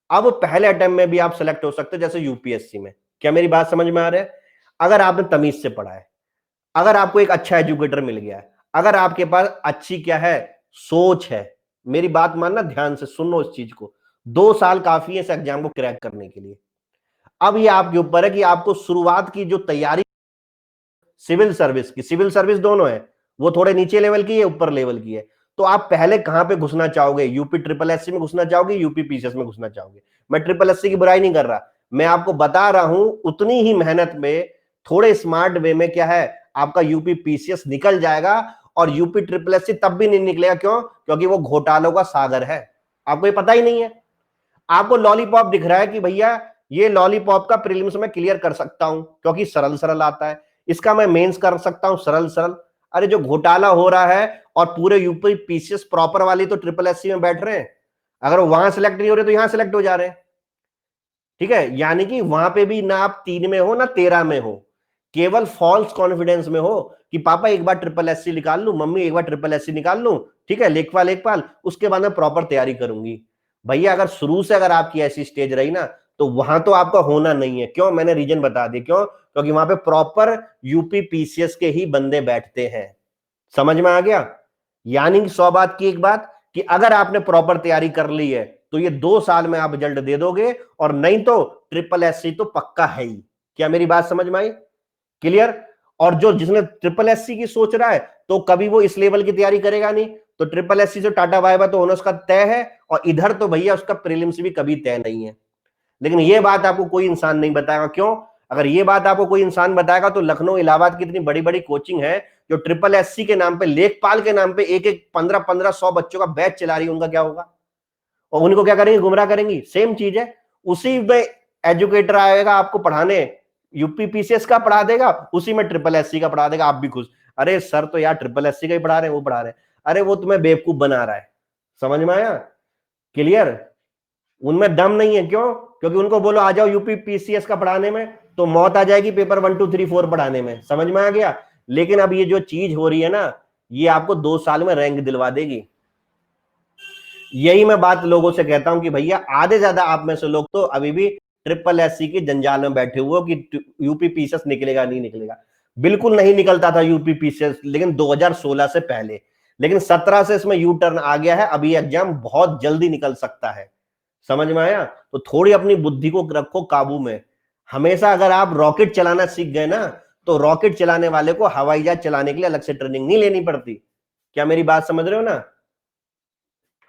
अब पहले अटेम्प्ट में भी आप सेलेक्ट हो सकते हो, जैसे यूपीएससी में। क्या मेरी बात समझ में आ रहा है, अगर आपने तमीज से पढ़ा है, अगर आपको एक अच्छा एजुकेटर मिल गया है, अगर आपके पास अच्छी क्या है, सोच है, मेरी बात मानना, ध्यान से सुनो इस चीज को, 2 साल काफी है इस एग्जाम को क्रैक करने के लिए। अब ये आपके ऊपर है कि आपको शुरुआत की जो तैयारी सिविल सर्विस की, सिविल सर्विस दोनों है, वो थोड़े नीचे लेवल की है, ऊपर लेवल की है। तो आप पहले कहां पे घुसना चाहोगे, यूपी ट्रिपल एससी में घुसना चाहोगे, यूपी पीसीएस में घुसना चाहोगे? मैं ट्रिपल एससी की बुराई नहीं कर रहा, मैं आपको बता रहा हूं उतनी ही मेहनत में थोड़े स्मार्ट वे में क्या है, आपका यूपी पीसीएस निकल जाएगा और यूपी ट्रिपल एससी तब भी नहीं निकलेगा। क्यों? क्योंकि वो घोटालों का सागर है, आपको ये पता ही नहीं है। आपको लॉलीपॉप दिख रहा है कि भैया ये लॉलीपॉप का प्रीलिम्स में क्लियर कर सकता हूं क्योंकि सरल सरल आता है, इसका मैं मेंस कर सकता हूं सरल सरल। अरे जो घोटाला हो रहा है, और पूरे यूपी पीसीएस प्रॉपर वाली तो ट्रिपल एससी में बैठ रहे हैं, अगर वहां सेलेक्ट नहीं हो रहे तो यहां सेलेक्ट हो जा रहे हैं। ठीक है, यानी कि वहां पे भी ना आप 3 में हो ना 13 में हो, केवल फॉल्स कॉन्फिडेंस में हो कि पापा एक बार ट्रिपल एससी निकाल लूं, मम्मी एक बार ट्रिपल एससी निकाल लूं, ठीक है, लेखपाल लेखपाल, उसके बाद मैं प्रॉपर तैयारी करूंगी। भैया अगर शुरू से अगर आपकी ऐसी स्टेज रही ना, तो वहां तो आपका होना नहीं है। क्यों? मैंने रीजन बता दी क्यों, क्योंकि वहां पे प्रॉपर यूपी पीसीएस के ही बंदे बैठते हैं। समझ में आ गया? यानी कि 100 बात की एक बात कि अगर आपने प्रॉपर तैयारी कर ली है तो ये 2 साल में आप रिजल्ट दे दोगे, और नहीं तो ट्रिपल एससी तो पक्का है ही। क्या मेरी बात समझ में आई? क्लियर? और जो जिसने ट्रिपल एससी की सोच रहा है, तो कभी वो इस लेवल की तैयारी करेगा नहीं, तो ट्रिपल एससी से टाटा बाय बाय तो होना उसका तय है, और इधर तो भैया उसका प्रीलिम्स भी कभी तय नहीं है। लेकिन ये बात आपको कोई इंसान नहीं बताएगा। क्यों? अगर ये बात आपको कोई इंसान बताएगा तो लखनऊ इलाहाबाद की इतनी बड़ी बड़ी कोचिंग है जो ट्रिपल एससी के नाम पे, लेखपाल के नाम पे एक एक 15-15 100 बच्चों का बैच चला रही है, उनका क्या होगा? और उनको क्या करेंगे? गुमराह करेंगी। सेम चीज है, उसी में एजुकेटर आएगा आपको पढ़ाने, यूपी पीसीएस का पढ़ा देगा, उसी में ट्रिपल एससी का पढ़ा देगा, आप भी खुश। अरे सर तो यार ट्रिपल एससी का ही पढ़ा रहे हैं, वो पढ़ा रहे हैं। अरे वो तुम्हें बेवकूफ बना रहा है। समझ में आया? क्लियर? उनमें दम नहीं है। क्यों? क्योंकि उनको बोलो आ जाओ यूपी पीसीएस का पढ़ाने में, तो मौत आ जाएगी पेपर 1 2 3 4 पढ़ाने में। समझ में आ गया? लेकिन अब ये जो चीज हो रही है ना, ये आपको 2 साल में रैंक दिलवा देगी। यही मैं बात लोगों से कहता हूं कि भैया आधे ज्यादा आप में से लोग तो अभी भी ट्रिपल एससी की जंजाल में बैठे हुए हो कि यूपी पीसीएस निकलेगा नहीं निकलेगा। बिल्कुल नहीं निकलता था यूपी पीसीएस, लेकिन 2016 से पहले। लेकिन 17 से इसमें यू टर्न आ गया है, अभी एग्जाम बहुत जल्दी निकल सकता है। समझ में आया? तो थोड़ी अपनी बुद्धि को रखो काबू में। हमेशा अगर आप रॉकेट चलाना सीख गए ना, तो रॉकेट चलाने वाले को हवाई जहाज चलाने के लिए अलग से ट्रेनिंग नहीं लेनी पड़ती। क्या मेरी बात समझ रहे हो ना?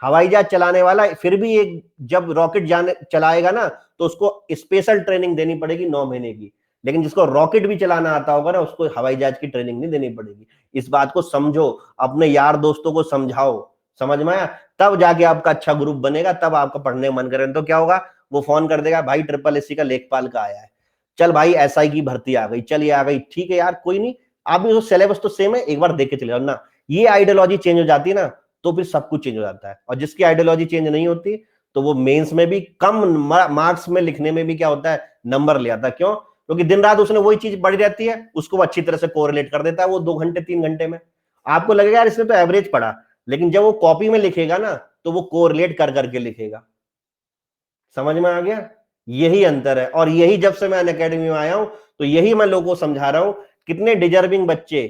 हवाई जहाज चलाने वाला फिर भी एक जब रॉकेट जाने चलाएगा ना, तो उसको स्पेशल ट्रेनिंग देनी पड़ेगी 9 महीने की। लेकिन जिसको रॉकेट भी चलाना आता होगा ना, उसको हवाई जहाज की ट्रेनिंग नहीं देनी पड़ेगी। इस बात को समझो, अपने यार दोस्तों को समझाओ। समझ में आया? तब जाके आपका अच्छा ग्रुप बनेगा, तब आपका पढ़ने मन करे। तो क्या होगा? वो फोन कर देगा, भाई ट्रिपल एससी का लेखपाल का आया है, चल भाई एसआई की भर्ती आ गई, चल ये आ गई, ठीक है यार कोई नहीं, आप भी सिलेबस तो सेम है, एक बार देख के चले जाओ ना। ये आइडियोलॉजी चेंज हो जाती है ना, तो फिर सब कुछ चेंज हो जाता है। और जिसकी आइडियोलॉजी चेंज नहीं होती, तो वो मेंस में भी कम मार्क्स में लिखने में भी क्या होता है, नंबर ले आता है। क्यों? क्योंकि दिन रात उसने वही चीज पढ़ी रहती है, उसको वो अच्छी तरह से कोरिलेट कर देता है वो 2 घंटे 3 घंटे में। आपको लगेगा यार इसने तो एवरेज पढ़ा, लेकिन जब वो कॉपी में लिखेगा ना, तो वो कोरिलेट कर करके लिखेगा। समझ में आ गया? यही अंतर है। और यही जब से मैं अनअकैडमी में आया हूं, तो यही मैं लोगों को समझा रहा हूं। कितने डिजर्विंग बच्चे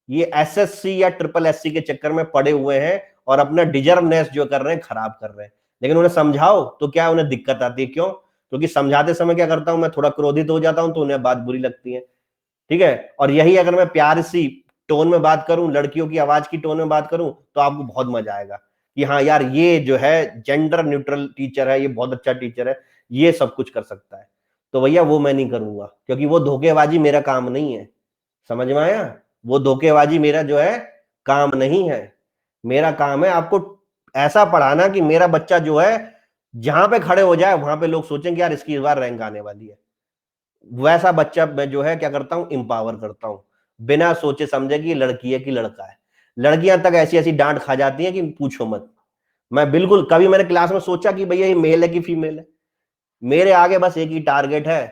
ये एसएससी या ट्रिपल एससी के चक्कर में पड़े हुए हैं, और अपना डिजर्वनेस जो कर रहे हैं खराब कर रहे हैं। लेकिन उन्हें समझाओ तो क्या उन्हें दिक्कत आती है? क्यों? क्योंकि समझाते समय क्या करता हूं मैं, थोड़ा क्रोधित हो जाता हूं, तो उन्हें बात बुरी लगती है। ठीक है? और यही अगर मैं प्यार सी टोन में बात करूं, लड़कियों की आवाज की टोन में बात करूं, तो आपको बहुत मजा आएगा कि हाँ यार ये जो है जेंडर न्यूट्रल टीचर है, ये बहुत अच्छा टीचर है, ये सब कुछ कर सकता है। तो भैया वो मैं नहीं करूंगा, क्योंकि वो धोखेबाजी मेरा काम नहीं है। समझ में आया? वो धोखेबाजी मेरा जो है काम नहीं है। मेरा काम है आपको ऐसा पढ़ाना कि मेरा बच्चा जो है जहां पे खड़े हो जाए, वहां पे लोग सोचें कि यार इसकी इस बार रैंक आने वाली है। वैसा बच्चा मैं जो है क्या करता हूं, इंपावर करता हूं, बिना सोचे समझे कि लड़की है कि लड़का है। लड़कियां तक ऐसी ऐसी डांट खा जाती हैं कि पूछो मत। मैं बिल्कुल, कभी मैंने क्लास में सोचा कि भैया ये मेल है कि फीमेल है? मेरे आगे बस एक ही टारगेट है,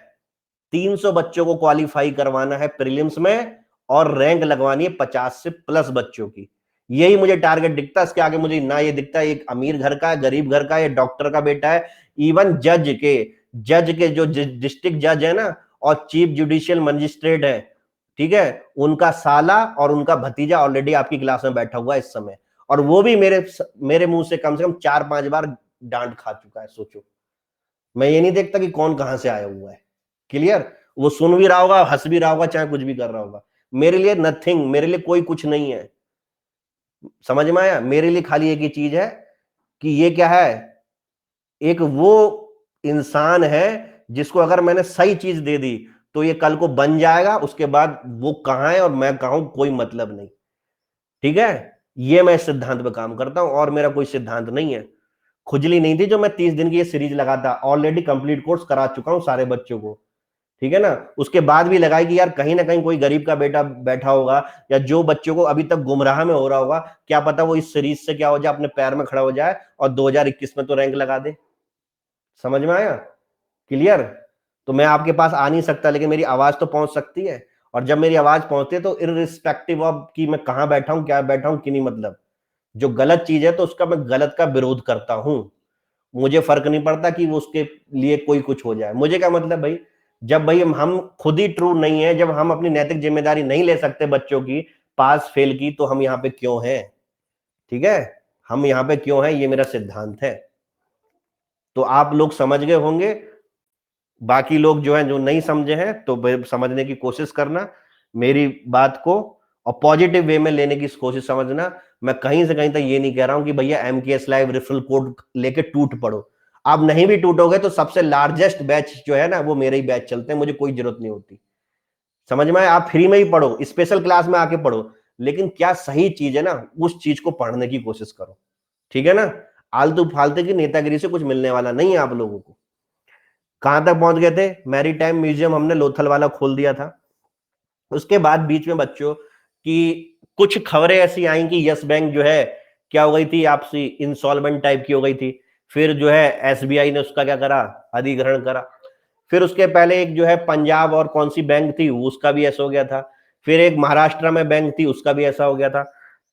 300 बच्चों को क्वालिफाई करवाना है प्रीलिम्स में, और रैंक लगवानी है 50 से प्लस बच्चों की। यही मुझे टारगेट दिखता है। इसके आगे मुझे ना ये दिखता है एक अमीर घर का है, गरीब घर का है, डॉक्टर का बेटा है। इवन जज के जो डिस्ट्रिक्ट जज है ना, और चीफ जुडिशियल मजिस्ट्रेट है, ठीक है, उनका साला और उनका भतीजा ऑलरेडी आपकी क्लास में बैठा हुआ है इस समय। और वो भी मेरे मुंह से कम 4-5 बार डांट खा चुका है। सोचो, मैं ये नहीं देखता कि कौन कहां से आया हुआ है। क्लियर? वो सुन भी रहा होगा, हंस भी रहा होगा, चाहे कुछ भी कर रहा होगा। मेरे लिए नथिंग, मेरे लिए कोई कुछ नहीं है। समझ में आया? मेरे लिए खाली एक ही चीज है कि ये क्या है, एक वो इंसान है जिसको अगर मैंने सही चीज दे दी तो ये कल को बन जाएगा, उसके बाद वो कहां है और मैं कहां हूं कोई मतलब नहीं। ठीक है, ये मैं इस सिद्धांत पे काम करता हूं और मेरा कोई सिद्धांत नहीं है। खुजली नहीं थी जो मैं 30 दिन की ये सीरीज लगाता, ऑलरेडी कंप्लीट कोर्स करा चुका हूं सारे बच्चों को। ठीक है ना, उसके बाद भी लगाई कि यार कहीं ना कहीं कोई गरीब का बेटा बैठा होगा या जो बच्चों को अभी तक गुमराह में हो रहा होगा, क्या पता वो इस सीरीज से क्या हो जाए, अपने पैर में खड़ा हो जाए और 2021 में तो रैंक लगा दे। समझ में आया? क्लियर? तो मैं आपके पास आ नहीं सकता लेकिन मेरी आवाज तो पहुंच सकती है, और जब मेरी आवाज पहुंचती है तो इररिस्पेक्टिव ऑफ कि मैं कहां बैठा हूं, क्या बैठा हूं, कि नहीं, मतलब जो गलत चीज है तो उसका मैं गलत का विरोध करता हूं। मुझे फर्क नहीं पड़ता कि वो उसके लिए कोई कुछ हो जाए, मुझे क्या मतलब भाई। जब भाई हम खुद ही ट्रू नहीं है, जब हम अपनी नैतिक जिम्मेदारी नहीं ले सकते बच्चों की पास फेल की, तो हम यहां पे क्यों हैं? ठीक है, हम यहां पे क्यों हैं, ये मेरा सिद्धांत है। तो आप लोग समझ गए होंगे, बाकी लोग जो है जो नहीं समझे हैं तो समझने की कोशिश करना मेरी बात को, और पॉजिटिव वे में लेने की कोशिश समझना। मैं कहीं से कहीं तक ये नहीं कह रहा हूं कि भैया MKS लाइव रेफरल कोड लेके टूट पड़ो। आप नहीं भी टूटोगे तो सबसे लार्जेस्ट बैच जो है ना वो मेरे ही बैच चलते हैं, मुझे कोई जरूरत नहीं होती। समझ में आए? आप फ्री में ही पढ़ो, स्पेशल क्लास में आके पढ़ो, लेकिन क्या सही चीज है ना उस चीज को पढ़ने की कोशिश करो। ठीक है ना, आलतू फालतू की नेतागिरी से कुछ मिलने वाला नहीं है आप लोगों को। कहां तक पहुंच गए थे? मैरी टाइम म्यूजियम हमने लोथल वाला खोल दिया था। उसके बाद बीच में बच्चों की कुछ खबरें ऐसी आई कि यस बैंक जो है क्या हो गई थी, आपसी इंसॉल्वेंट टाइप की हो गई थी। फिर जो है SBI ने उसका क्या करा, अधिग्रहण करा। फिर उसके पहले एक जो है पंजाब और कौन सी बैंक थी उसका भी ऐसा हो गया था। फिर एक महाराष्ट्र में बैंक थी उसका भी ऐसा हो गया था।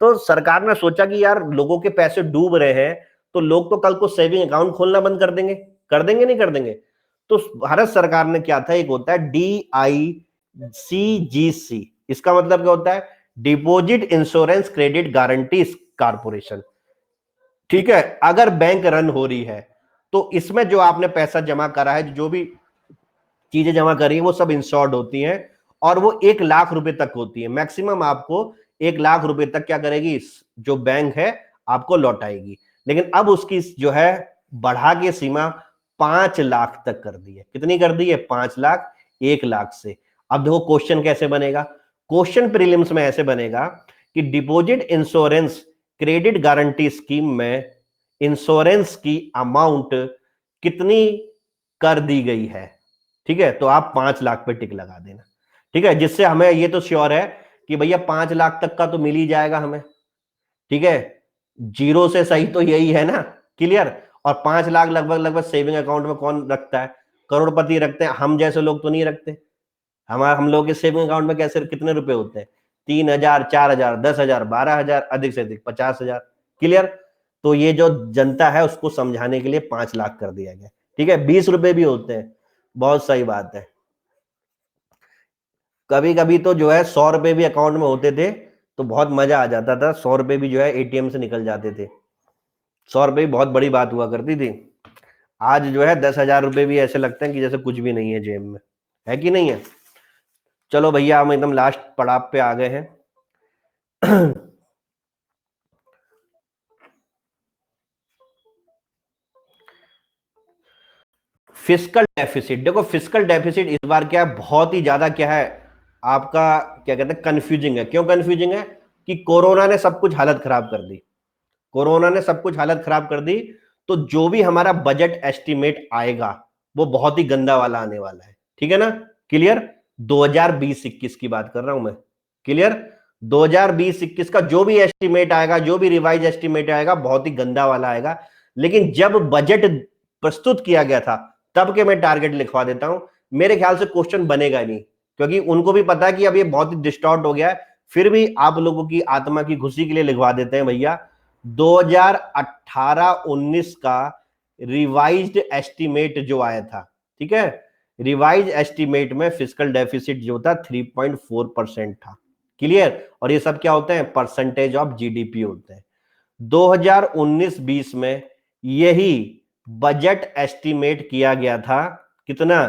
तो सरकार ने सोचा कि यार लोगों के पैसे डूब रहे हैं, तो लोग तो कल को सेविंग अकाउंट खोलना बंद कर देंगे, कर देंगे नहीं कर देंगे? तो भारत सरकार ने क्या था, एक होता है DICGC, इसका मतलब क्या होता है, deposit insurance credit guarantee corporation. ठीक है, अगर बैंक रन हो रही है तो इसमें जो आपने पैसा जमा करा है, जो भी चीजें जमा करी है वो सब इंश्योर्ड होती हैं, और वो 1 लाख रुपए तक होती है मैक्सिमम। आपको 1 लाख रुपए तक क्या करेगी जो बैंक है, आपको लौटाएगी। लेकिन अब उसकी जो है बढ़ा के सीमा 5 लाख तक कर दी है। कितनी कर दी है? 5 लाख, 1 लाख से। अब देखो क्वेश्चन कैसे बनेगा। क्वेश्चन प्रीलिम्स में ऐसे बनेगा कि deposit insurance credit guarantee scheme में इंश्योरेंस की अमाउंट कितनी कर दी गई है। ठीक है, तो आप 5 लाख पे टिक लगा देना। ठीक है, जिससे हमें ये तो श्योर है कि भैया 5 लाख तक का तो मिल ही जाएगा हमें। ठीक है, जीरो से सही तो यही है ना। क्लियर? और 5 लाख लगभग लगभग सेविंग अकाउंट में कौन रखता है? करोड़पति रखते हैं, हम जैसे लोग तो नहीं रखते। हम लोग के सेविंग अकाउंट में कैसे कितने रुपए होते हैं? 3,000, 4,000, 10,000, 12,000, अधिक से अधिक 50,000। क्लियर? तो ये जो जनता है उसको समझाने के लिए 5 लाख कर दिया गया। ठीक है, 20 रुपए भी होते हैं, बहुत सही बात है। कभी कभी तो जो है 100 रुपए भी अकाउंट में होते थे तो बहुत मजा आ जाता था। 100 रुपए भी जो है ATM से निकल जाते थे। 100 रुपए भी बहुत बड़ी बात हुआ करती थी। आज जो है 10,000 रुपए भी ऐसे लगते हैं कि जैसे कुछ भी नहीं है जेब में, है कि नहीं है? चलो भैया हम एकदम लास्ट पड़ाव पे आ गए हैं। फिस्कल डेफिसिट, देखो फिस्कल डेफिसिट इस बार क्या है, बहुत ही ज्यादा क्या है आपका, क्या कहते हैं, कंफ्यूजिंग है। क्यों कंफ्यूजिंग है? कि कोरोना ने सब कुछ हालत खराब कर दी। कोरोना ने सब कुछ हालत खराब कर दी, तो जो भी हमारा बजट एस्टिमेट आएगा वो बहुत ही गंदा वाला आने वाला है। ठीक है ना? क्लियर? 2020-21 की बात कर रहा हूं मैं। क्लियर? 2020-21 का जो भी एस्टिमेट आएगा, जो भी रिवाइज एस्टिमेट आएगा, बहुत ही गंदा वाला आएगा। लेकिन जब बजट प्रस्तुत किया गया था तब के मैं टारगेट लिखवा देता हूं, मेरे ख्याल से क्वेश्चन बनेगा नहीं, क्योंकि उनको भी पता है कि अब ये बहुत ही डिस्टॉर्ट हो गया है। फिर भी आप लोगों की आत्मा की खुशी के लिए लिखवा देते हैं भैया, 2018-19 का रिवाइज्ड एस्टीमेट जो आया था। ठीक है, रिवाइज एस्टीमेट में फिस्कल डेफिसिट जो था 3.4% था। क्लियर? और ये सब क्या होते हैं? परसेंटेज ऑफ GDP होते हैं। 2019-20 में यही बजट एस्टीमेट किया गया था, कितना?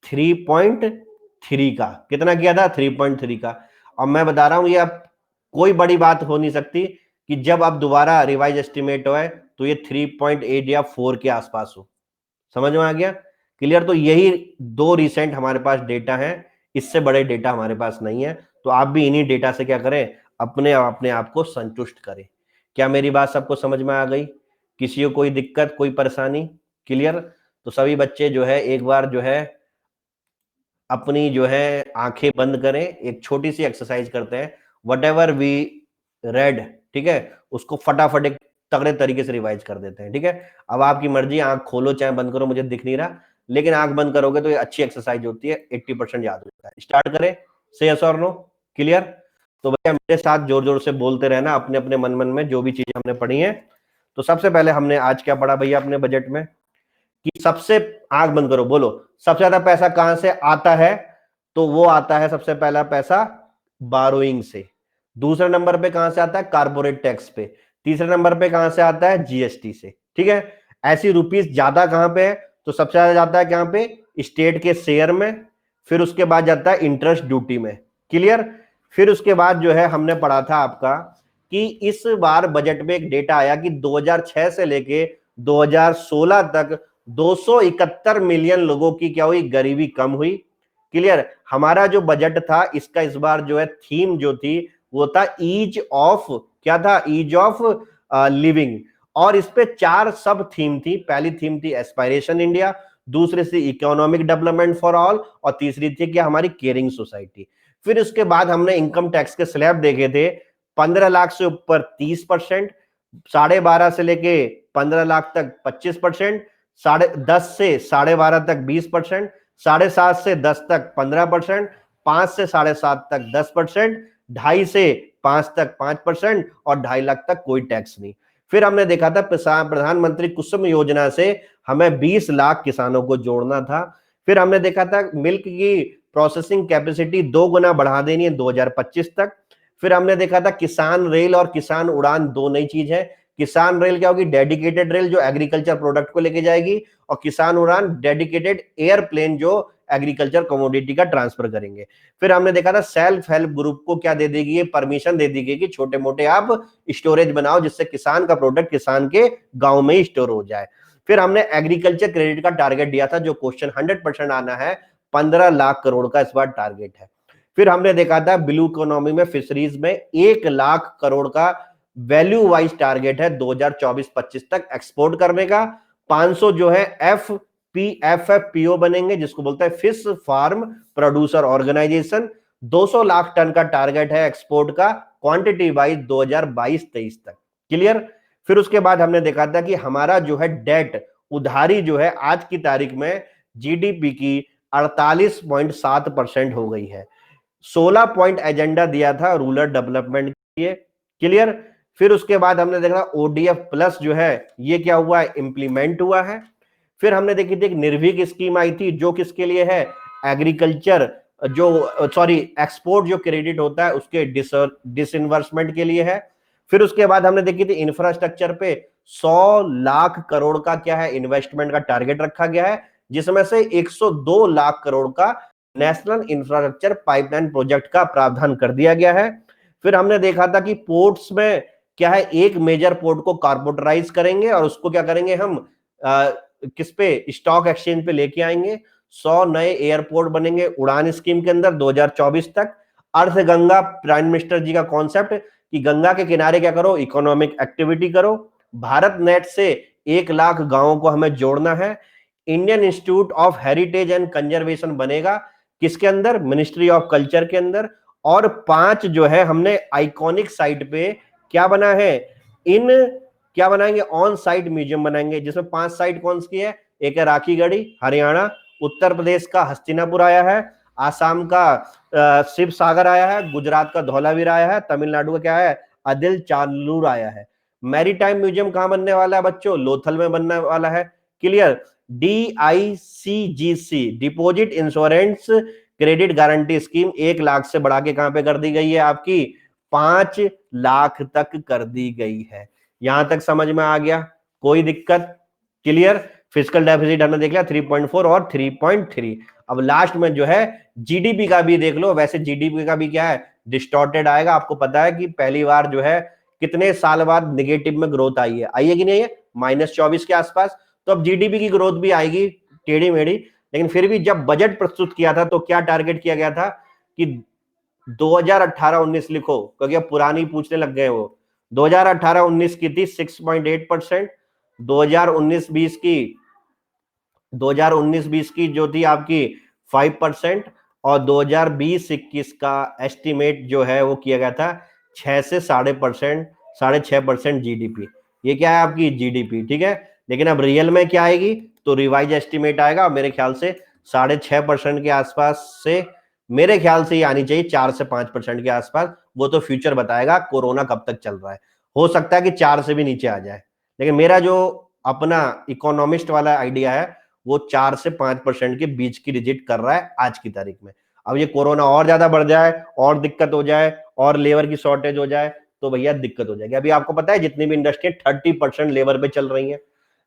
3.3 का। कितना किया था? 3.3 का। और मैं बता रहा हूं ये अब कोई बड़ी बात हो नहीं सकती कि जब आप दोबारा रिवाइज एस्टिमेट हो तो ये 3.8 या 4 के आसपास हो। समझ में आ गया? क्लियर? तो यही दो रिसेंट हमारे पास डेटा है, इससे बड़े डेटा हमारे पास नहीं है। तो आप भी इन्हीं डेटा से क्या करें, अपने आप को संतुष्ट करें। क्या मेरी बात सबको समझ में आ गई? किसी को कोई दिक्कत, कोई परेशानी? क्लियर? तो सभी बच्चे जो है एक बार जो है अपनी जो है आंखें बंद करें, एक छोटी सी एक्सरसाइज करते हैं। वट एवर वी रेड, ठीक है, उसको फटाफट एक तगड़े तरीके से रिवाइज कर देते हैं। ठीक है, अब आपकी मर्जी, आंख खोलो चाहे बंद करो, मुझे दिख नहीं रहा, लेकिन आंख बंद करोगे तो ये अच्छी एक्सरसाइज होती है, 80% याद हो जाता है। स्टार्ट करें, से यस और नो? क्लियर? तो भैया मेरे साथ जोर जोर से बोलते रहना अपने अपने मन मन में जो भी चीजें हमने पढ़ी है। तो सबसे पहले हमने आज क्या पढ़ा भैया अपने बजट में, कि सबसे, आंख बंद करो, बोलो, सबसे ज्यादा पैसा कहां से आता है? तो वो आता है सबसे पहला पैसा बारोइंग से। दूसरे नंबर पे कहां से आता है? कारपोरेट टैक्स पे। तीसरे नंबर पे कहां से आता है? जीएसटी से। ठीक है, ऐसी रुपीस ज्यादा कहां पे है? तो सबसे ज्यादा जाता है कहां पे? स्टेट के शेयर में। फिर उसके बाद जाता है इंटरेस्ट ड्यूटी में। क्लियर? फिर उसके बाद जो है हमने पढ़ा था आपका कि इस बार बजट में एक डेटा आया कि 2006 से लेके 2016 तक 271 मिलियन लोगों की क्या हुई? गरीबी कम हुई। क्लियर? हमारा जो बजट था इसका इस बार जो है थीम जो थी वो था ईज ऑफ, क्या था? Ease of living. और इस पे 4 सब थीम थी। पहली थीम थी एस्पायरेशन इंडिया, दूसरी थी इकोनॉमिक डेवलपमेंट फॉर ऑल, और तीसरी थी क्या? हमारी केयरिंग सोसाइटी। फिर उसके बाद हमने इनकम टैक्स के स्लैब देखे थे। 15 लाख से ऊपर 30%, 12.5 से लेके 15 लाख तक 25%, 10 से 12.5 तक 20%, 7.5 से 10 तक 15%, 5 से 7.5 तक 10%, 2.5 से 5 तक 5%, और 2.5 लाख तक कोई टैक्स नहीं। फिर हमने देखा था प्रधानमंत्री कुसुम योजना से हमें 20 लाख किसानों को जोड़ना था। फिर हमने देखा था मिल्क की प्रोसेसिंग कैपेसिटी 2 गुना बढ़ा देनी है 2025 तक। फिर हमने देखा था किसान रेल और किसान उड़ान दो नई चीज है। किसान रेल क्या होगी? डेडिकेटेड रेल जो एग्रीकल्चर प्रोडक्ट को लेके जाएगी, और किसान उड़ान डेडिकेटेड एयरप्लेन जो एग्रीकल्चर कमोडिटी का ट्रांसफर करेंगे। फिर हमने देखा था सेल्फ हेल्प ग्रुप को क्या दे देगी? ये परमिशन दे दी गई कि छोटे मोटे आप स्टोरेज बनाओ जिससे किसान का प्रोडक्ट किसान के गांव में ही स्टोर हो जाए। फिर हमने एग्रीकल्चर क्रेडिट का टारगेट दिया था, जो क्वेश्चन 100% आना है, 15 लाख करोड़ का इस बार टारगेट है। फिर हमने देखा था ब्लू इकोनॉमी में फिशरीज में 1 लाख करोड़ का वैल्यू वाइज टारगेट है 2024-25 तक एक्सपोर्ट करने का। 500 जो है एफपीओ बनेंगे, जिसको बोलता है fish farm producer organization. 200 lakh ton का टारगेट है एक्सपोर्ट का क्वांटिटी वाइज 2022-23 तक। क्लियर? फिर उसके बाद हमने देखा था कि हमारा जो है डेट, उधारी जो है आज की तारीख में जीडीपी की 48.7% हो गई है। 16 पॉइंट एजेंडा दिया था रूरल डेवलपमेंट के लिए। क्लियर? फिर उसके बाद हमने देखा ओडीएफ प्लस जो है ये क्या हुआ है? इंप्लीमेंट हुआ है। फिर हमने देखी थी एक निर्भीक स्कीम आई थी, जो किसके लिए है? एग्रीकल्चर जो सॉरी एक्सपोर्ट जो क्रेडिट होता है उसके डिसइन्वर्समेंट के लिए है। फिर उसके बाद हमने देखी थी इंफ्रास्ट्रक्चर पे 100 लाख करोड़ का क्या है? इन्वेस्टमेंट का टारगेट रखा गया है, जिसमें से 102 लाख करोड़ का नेशनल इंफ्रास्ट्रक्चर पाइपलाइन प्रोजेक्ट का प्रावधान कर दिया गया है। फिर हमने देखा था कि पोर्ट्स में क्या है? एक मेजर पोर्ट को कारपोरेटाइज करेंगे और उसको क्या करेंगे हम? किस पे? स्टॉक एक्सचेंज पे लेके आएंगे। 100 नए एयरपोर्ट बनेंगे उड़ान स्कीम के अंदर 2024 तक। अर्थ गंगा, प्राइम मिनिस्टर जी का कॉन्सेप्ट कि गंगा के किनारे क्या करो? इकोनॉमिक एक्टिविटी करो। भारत नेट से 1 लाख गांवों को हमें जोड़ना है। Indian Institute of Heritage and conservation बनेगा, किसके अंदर? मिनिस्ट्री ऑफ कल्चर के अंदर। और 5 जो है हमने आइकॉनिक साइट पे क्या बना है? इन क्या बनाएंगे? ऑन साइट म्यूजियम बनाएंगे, जिसमें 5 साइट कौन सी है? एक है राखीगढ़ी हरियाणा, उत्तर प्रदेश का हस्तिनापुर आया है, आसाम का शिव सागर आया है, गुजरात का धौलावीर आया है, तमिलनाडु का क्या है? अदिल चालूर आया है। मैरीटाइम म्यूजियम कहां बनने वाला है बच्चों? लोथल में बनने वाला है। Clear? DICGC deposit insurance credit guarantee scheme 1 lakh से बढ़ा के कहां पे कर दी गई है? आपकी 5 लाख तक कर दी गई है। यहां तक समझ में आ गया? कोई दिक्कत? क्लियर? फिजिकल डेफिसिट हमने देख लिया 3.4 और 3.3। अब लास्ट में जो है जीडीपी का भी देख लो। वैसे जीडीपी का भी क्या है? डिस्टॉर्टेड आएगा। आपको पता है कि पहली बार जो है कितने साल बाद निगेटिव में ग्रोथ आई है कि नहीं है, -24 के आसपास। तो अब जीडीपी की ग्रोथ भी आएगी टेढ़ी मेढ़ी, लेकिन फिर भी जब बजट प्रस्तुत किया था तो क्या टारगेट किया गया था कि 2018-19 लिखो, क्योंकि अब पुरानी पूछने लग गए वो। 2018-19 की थी 6.8%, 2019-20 की 2019-20 की जो थी आपकी 5%, और 2020-21 का एस्टिमेट जो है वो किया गया था 6 से 6.5% जीडीपी। ये क्या है आपकी जीडीपी, ठीक है। लेकिन अब रियल में क्या आएगी, तो रिवाइज एस्टिमेट आएगा मेरे ख्याल से 6.5% के आसपास से, मेरे ख्याल से ये आनी चाहिए 4 से 5% के आसपास। वो तो फ्यूचर बताएगा कोरोना कब तक चल रहा है, हो सकता है कि 4 से भी नीचे आ जाए, लेकिन मेरा जो अपना इकोनॉमिस्ट वाला आइडिया है वो 4 से 5% के बीच की डिजिट कर रहा है आज की तारीख में। अब ये कोरोना और ज्यादा बढ़ जाए और दिक्कत हो जाए और लेबर की शॉर्टेज हो जाए तो भैया दिक्कत हो जाएगी। अभी आपको पता है जितनी भी इंडस्ट्री 30% लेबर पे चल रही है,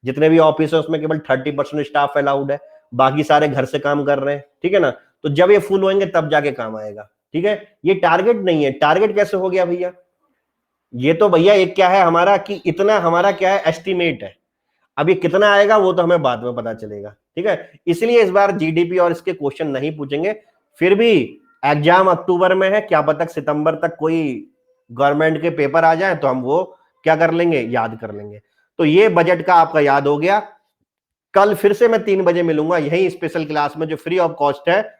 जितने भी ऑफिस है उसमें केवल 30% स्टाफ अलाउड है, बाकी सारे घर से काम कर रहे हैं, ठीक है ना। तो जब ये फुल होंगे तब जाके काम आएगा, ठीक है। ये टारगेट नहीं है, टारगेट कैसे हो गया भैया, ये तो भैया एक क्या है हमारा कि इतना हमारा क्या है एस्टिमेट है, अब ये कितना आएगा वो तो हमें बाद में पता चलेगा, ठीक है। इसलिए इस बार जीडीपी और इसके क्वेश्चन नहीं पूछेंगे। फिर भी एग्जाम अक्टूबर में है, क्या पता सितंबर तक कोई गवर्नमेंट के पेपर आ जाए तो हम वो क्या कर लेंगे, याद कर लेंगे। तो ये बजट का आपका याद हो गया। कल फिर से मैं 3 बजे मिलूंगा यही स्पेशल क्लास में जो फ्री ऑफ कॉस्ट है,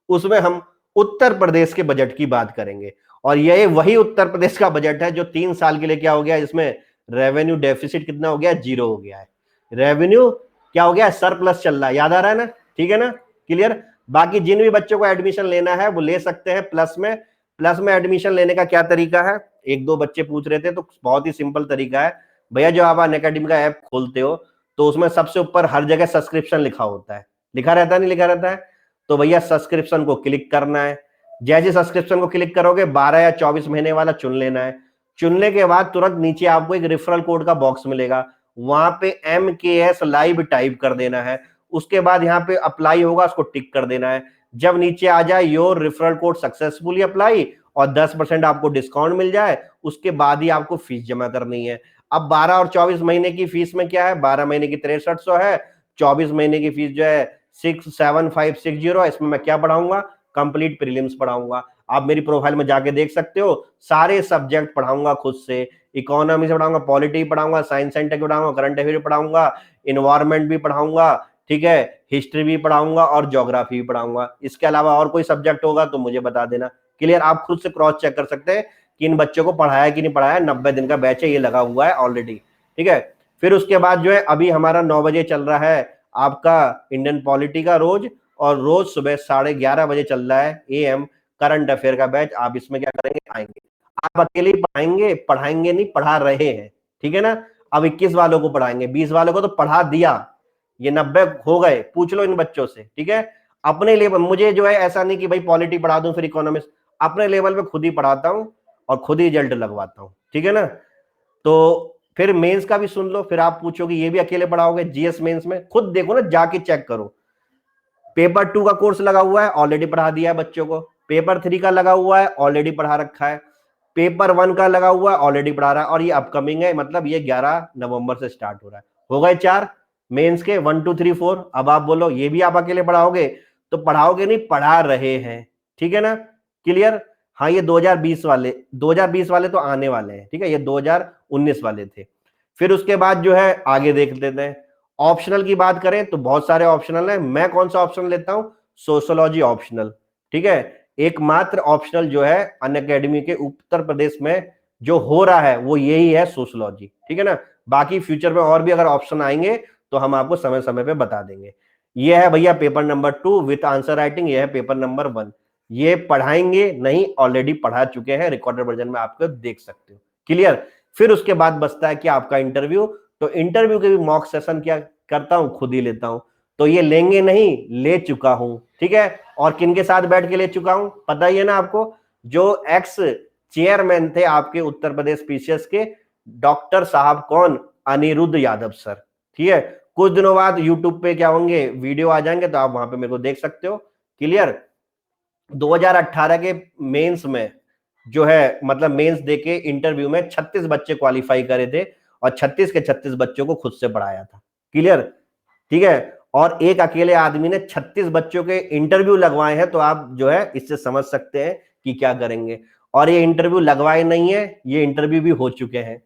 उसमें हम उत्तर प्रदेश के बजट की बात करेंगे। और यह वही उत्तर प्रदेश का बजट है जो 3 साल के लिए क्या हो गया, इसमें रेवेन्यू डेफिसिट कितना हो गया, 0 हो गया है। रेवेन्यू क्या हो गया, सरप्लस चल रहा है, याद आ रहा है ना, ठीक है ना, क्लियर। बाकी जिन भी बच्चों को एडमिशन लेना है वो ले सकते हैं प्लस में। प्लस में एडमिशन लेने का क्या तरीका है, एक दो बच्चे पूछ रहे थे, तो बहुत ही सिंपल तरीका है भैया। जो आप अनअकैडमी का ऐप खोलते हो तो उसमें सबसे ऊपर हर जगह सब्सक्रिप्शन लिखा होता है, लिखा रहता है नहीं लिखा रहता है, तो भैया सब्सक्रिप्शन को क्लिक करना है। जैसे सब्सक्रिप्शन को क्लिक करोगे 12 या 24 महीने वाला चुन लेना है। चुनने के बाद तुरंत नीचे आपको एक रेफरल कोड का बॉक्स मिलेगा, वहां पे MKS लाइव टाइप कर देना है। उसके बाद यहाँ पे अप्लाई होगा, उसको टिक कर देना है। जब नीचे आ जाए your referral code successfully apply और 10% आपको डिस्काउंट मिल जाए, उसके बाद ही आपको फीस जमा करनी है। अब 12 और 24 महीने की फीस में क्या है, 12 महीने की 6300 है, 24 महीने की फीस जो है 67560 है। इसमें मैं क्या पढ़ाऊंगा, कंप्लीट प्रीलिम्स पढ़ाऊंगा। आप मेरी प्रोफाइल में जाके देख सकते हो, सारे सब्जेक्ट पढ़ाऊंगा खुद से, इकोनॉमी से पढ़ाऊंगा, पॉलिटी पढ़ाऊंगा, साइंस एंड टेक पढ़ाऊंगा, करंट अफेयर पढ़ाऊंगा, इन्वायरमेंट भी पढ़ाऊंगा, ठीक है, हिस्ट्री भी पढ़ाऊंगा और ज्योग्राफी भी पढ़ाऊंगा। इसके अलावा और कोई सब्जेक्ट होगा तो मुझे बता देना, क्लियर। आप खुद से क्रॉस चेक कर सकते हैं कि इन बच्चों को पढ़ाया कि नहीं पढ़ाया। 90 दिन का बैच है, ये लगा हुआ है ऑलरेडी, ठीक है। फिर उसके बाद जो है अभी हमारा 9 बजे चल रहा है आपका इंडियन पॉलिटी का रोज, और रोज सुबह 11:30 बजे चल रहा है AM करंट अफेयर का बैच। आप इसमें क्या करेंगे, आएंगे। आप अकेले ही पढ़ाएंगे, पढ़ाएंगे नहीं, पढ़ा रहे हैं, ठीक है ना। अब 21 वालों को पढ़ाएंगे, 20 वालों को तो पढ़ा दिया, ये 90 हो गए, पूछ लो इन बच्चों से, ठीक है। अपने लेवल मुझे जो है ऐसा नहीं कि भाई पॉलिटी पढ़ा दूं फिर इकोनॉमिक्स, अपने लेवल पे खुद ही पढ़ाता हूं और खुद ही रिजल्ट लगवाता हूं, ठीक है ना। तो फिर मेंस का भी सुन लो, फिर आप पूछोगे ये भी अकेले पढ़ाओगे, जीएस मेंस में खुद देखो ना, जाके चेक करो। पेपर 2 का कोर्स लगा हुआ है, ऑलरेडी पढ़ा दिया है बच्चों को। पेपर 3 का लगा हुआ है, ऑलरेडी पढ़ा रखा है। पेपर 1 का लगा हुआ है, ऑलरेडी पढ़ा रहा है, और ये अपकमिंग है, मतलब ये 11 नवंबर से स्टार्ट हो रहा है। हो गए 4 मेंस के, 1 2 3 4। अब आप बोलो ये भी आप अकेले पढ़ाओगे, तो पढ़ाओगे नहीं, पढ़ा रहे हैं, ठीक है ना, क्लियर। हाँ ये 2020 वाले तो आने वाले हैं, ठीक है, ये 2019 वाले थे। फिर उसके बाद जो है आगे देख लेते हैं। ऑप्शनल की बात करें तो बहुत सारे ऑप्शनल है, मैं कौन सा ऑप्शन लेता हूं, सोशियोलॉजी ऑप्शनल, ठीक है। एकमात्र ऑप्शनल जो है अनअकैडमी के उत्तर प्रदेश में जो हो रहा है वो यही है, सोशियोलॉजी, ठीक है ना। बाकी फ्यूचर में और भी अगर ऑप्शन आएंगे तो हम आपको समय समय पे बता देंगे। ये है भैया paper number 2 with answer writing, ये है पेपर नंबर 1। ये पढ़ाएंगे नहीं, ऑलरेडी पढ़ा चुके हैं, रिकॉर्डेड वर्जन में आपको देख सकते हो, क्लियर। फिर उसके बाद बचता है कि आपका इंटरव्यू, तो इंटरव्यू के भी मॉक सेशन क्या करता हूं, खुद ही लेता हूं। तो ये लेंगे नहीं, ले चुका हूं, ठीक है। और किन के साथ बैठ के ले चुका हूं, पता ही है ना आपको, जो एक्स चेयरमैन थे आपके उत्तर प्रदेश पीसीएस के, डॉक्टर साहब कौन, अनिरुद्ध यादव सर, ठीक है। कुछ दिनों बाद यूट्यूब पे क्या होंगे, वीडियो आ जाएंगे, तो आप वहां पे मेरे को देख सकते हो, क्लियर। 2018 के मेंस में जो है मतलब मेंस दे के इंटरव्यू में 36 बच्चे क्वालिफाई करे थे और 36 के 36 बच्चों को खुद से पढ़ाया था। क्लियर? ठीक है। और एक अकेले आदमी ने 36 बच्चों के इंटरव्यू लगवाए हैं, तो आप जो है इससे समझ सकते हैं कि क्या करेंगे। और ये इंटरव्यू लगवाए नहीं है, ये इंटरव्यू भी हो चुके हैं।